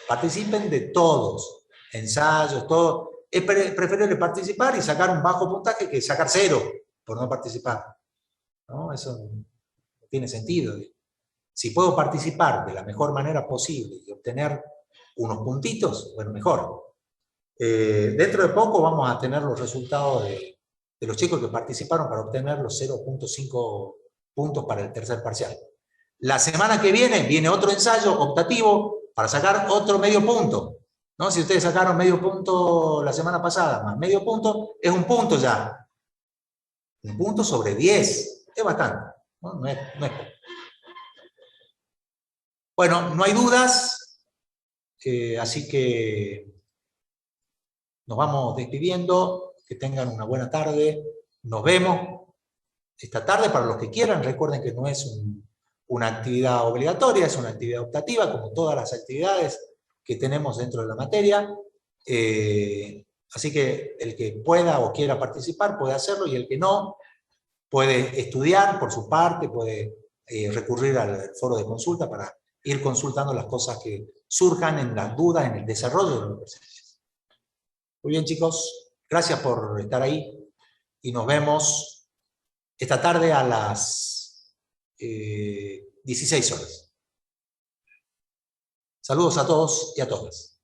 Participen de todos, ensayos, todo. Es preferible participar y sacar un bajo puntaje que sacar 0 por no participar, ¿no? Eso no tiene sentido. Si puedo participar de la mejor manera posible y obtener unos puntitos, bueno, mejor. Dentro de poco vamos a tener los resultados de los chicos que participaron para obtener los 0.5 puntos para el tercer parcial. La semana que viene otro ensayo optativo para sacar otro medio punto, ¿no? Si ustedes sacaron medio punto la semana pasada, más medio punto, es un punto ya. Un punto sobre 10, es bastante, ¿no? No es poco. Bueno, no hay dudas, así que nos vamos despidiendo, que tengan una buena tarde, nos vemos esta tarde para los que quieran. Recuerden que no es una actividad obligatoria, es una actividad optativa, como todas las actividades que tenemos dentro de la materia. Así que el que pueda o quiera participar puede hacerlo, y el que no puede estudiar por su parte, puede recurrir al foro de consulta para ir consultando las cosas que surjan en las dudas, en el desarrollo de la universidad. Muy bien, chicos, gracias por estar ahí y nos vemos esta tarde a las 16 horas. Saludos a todos y a todas.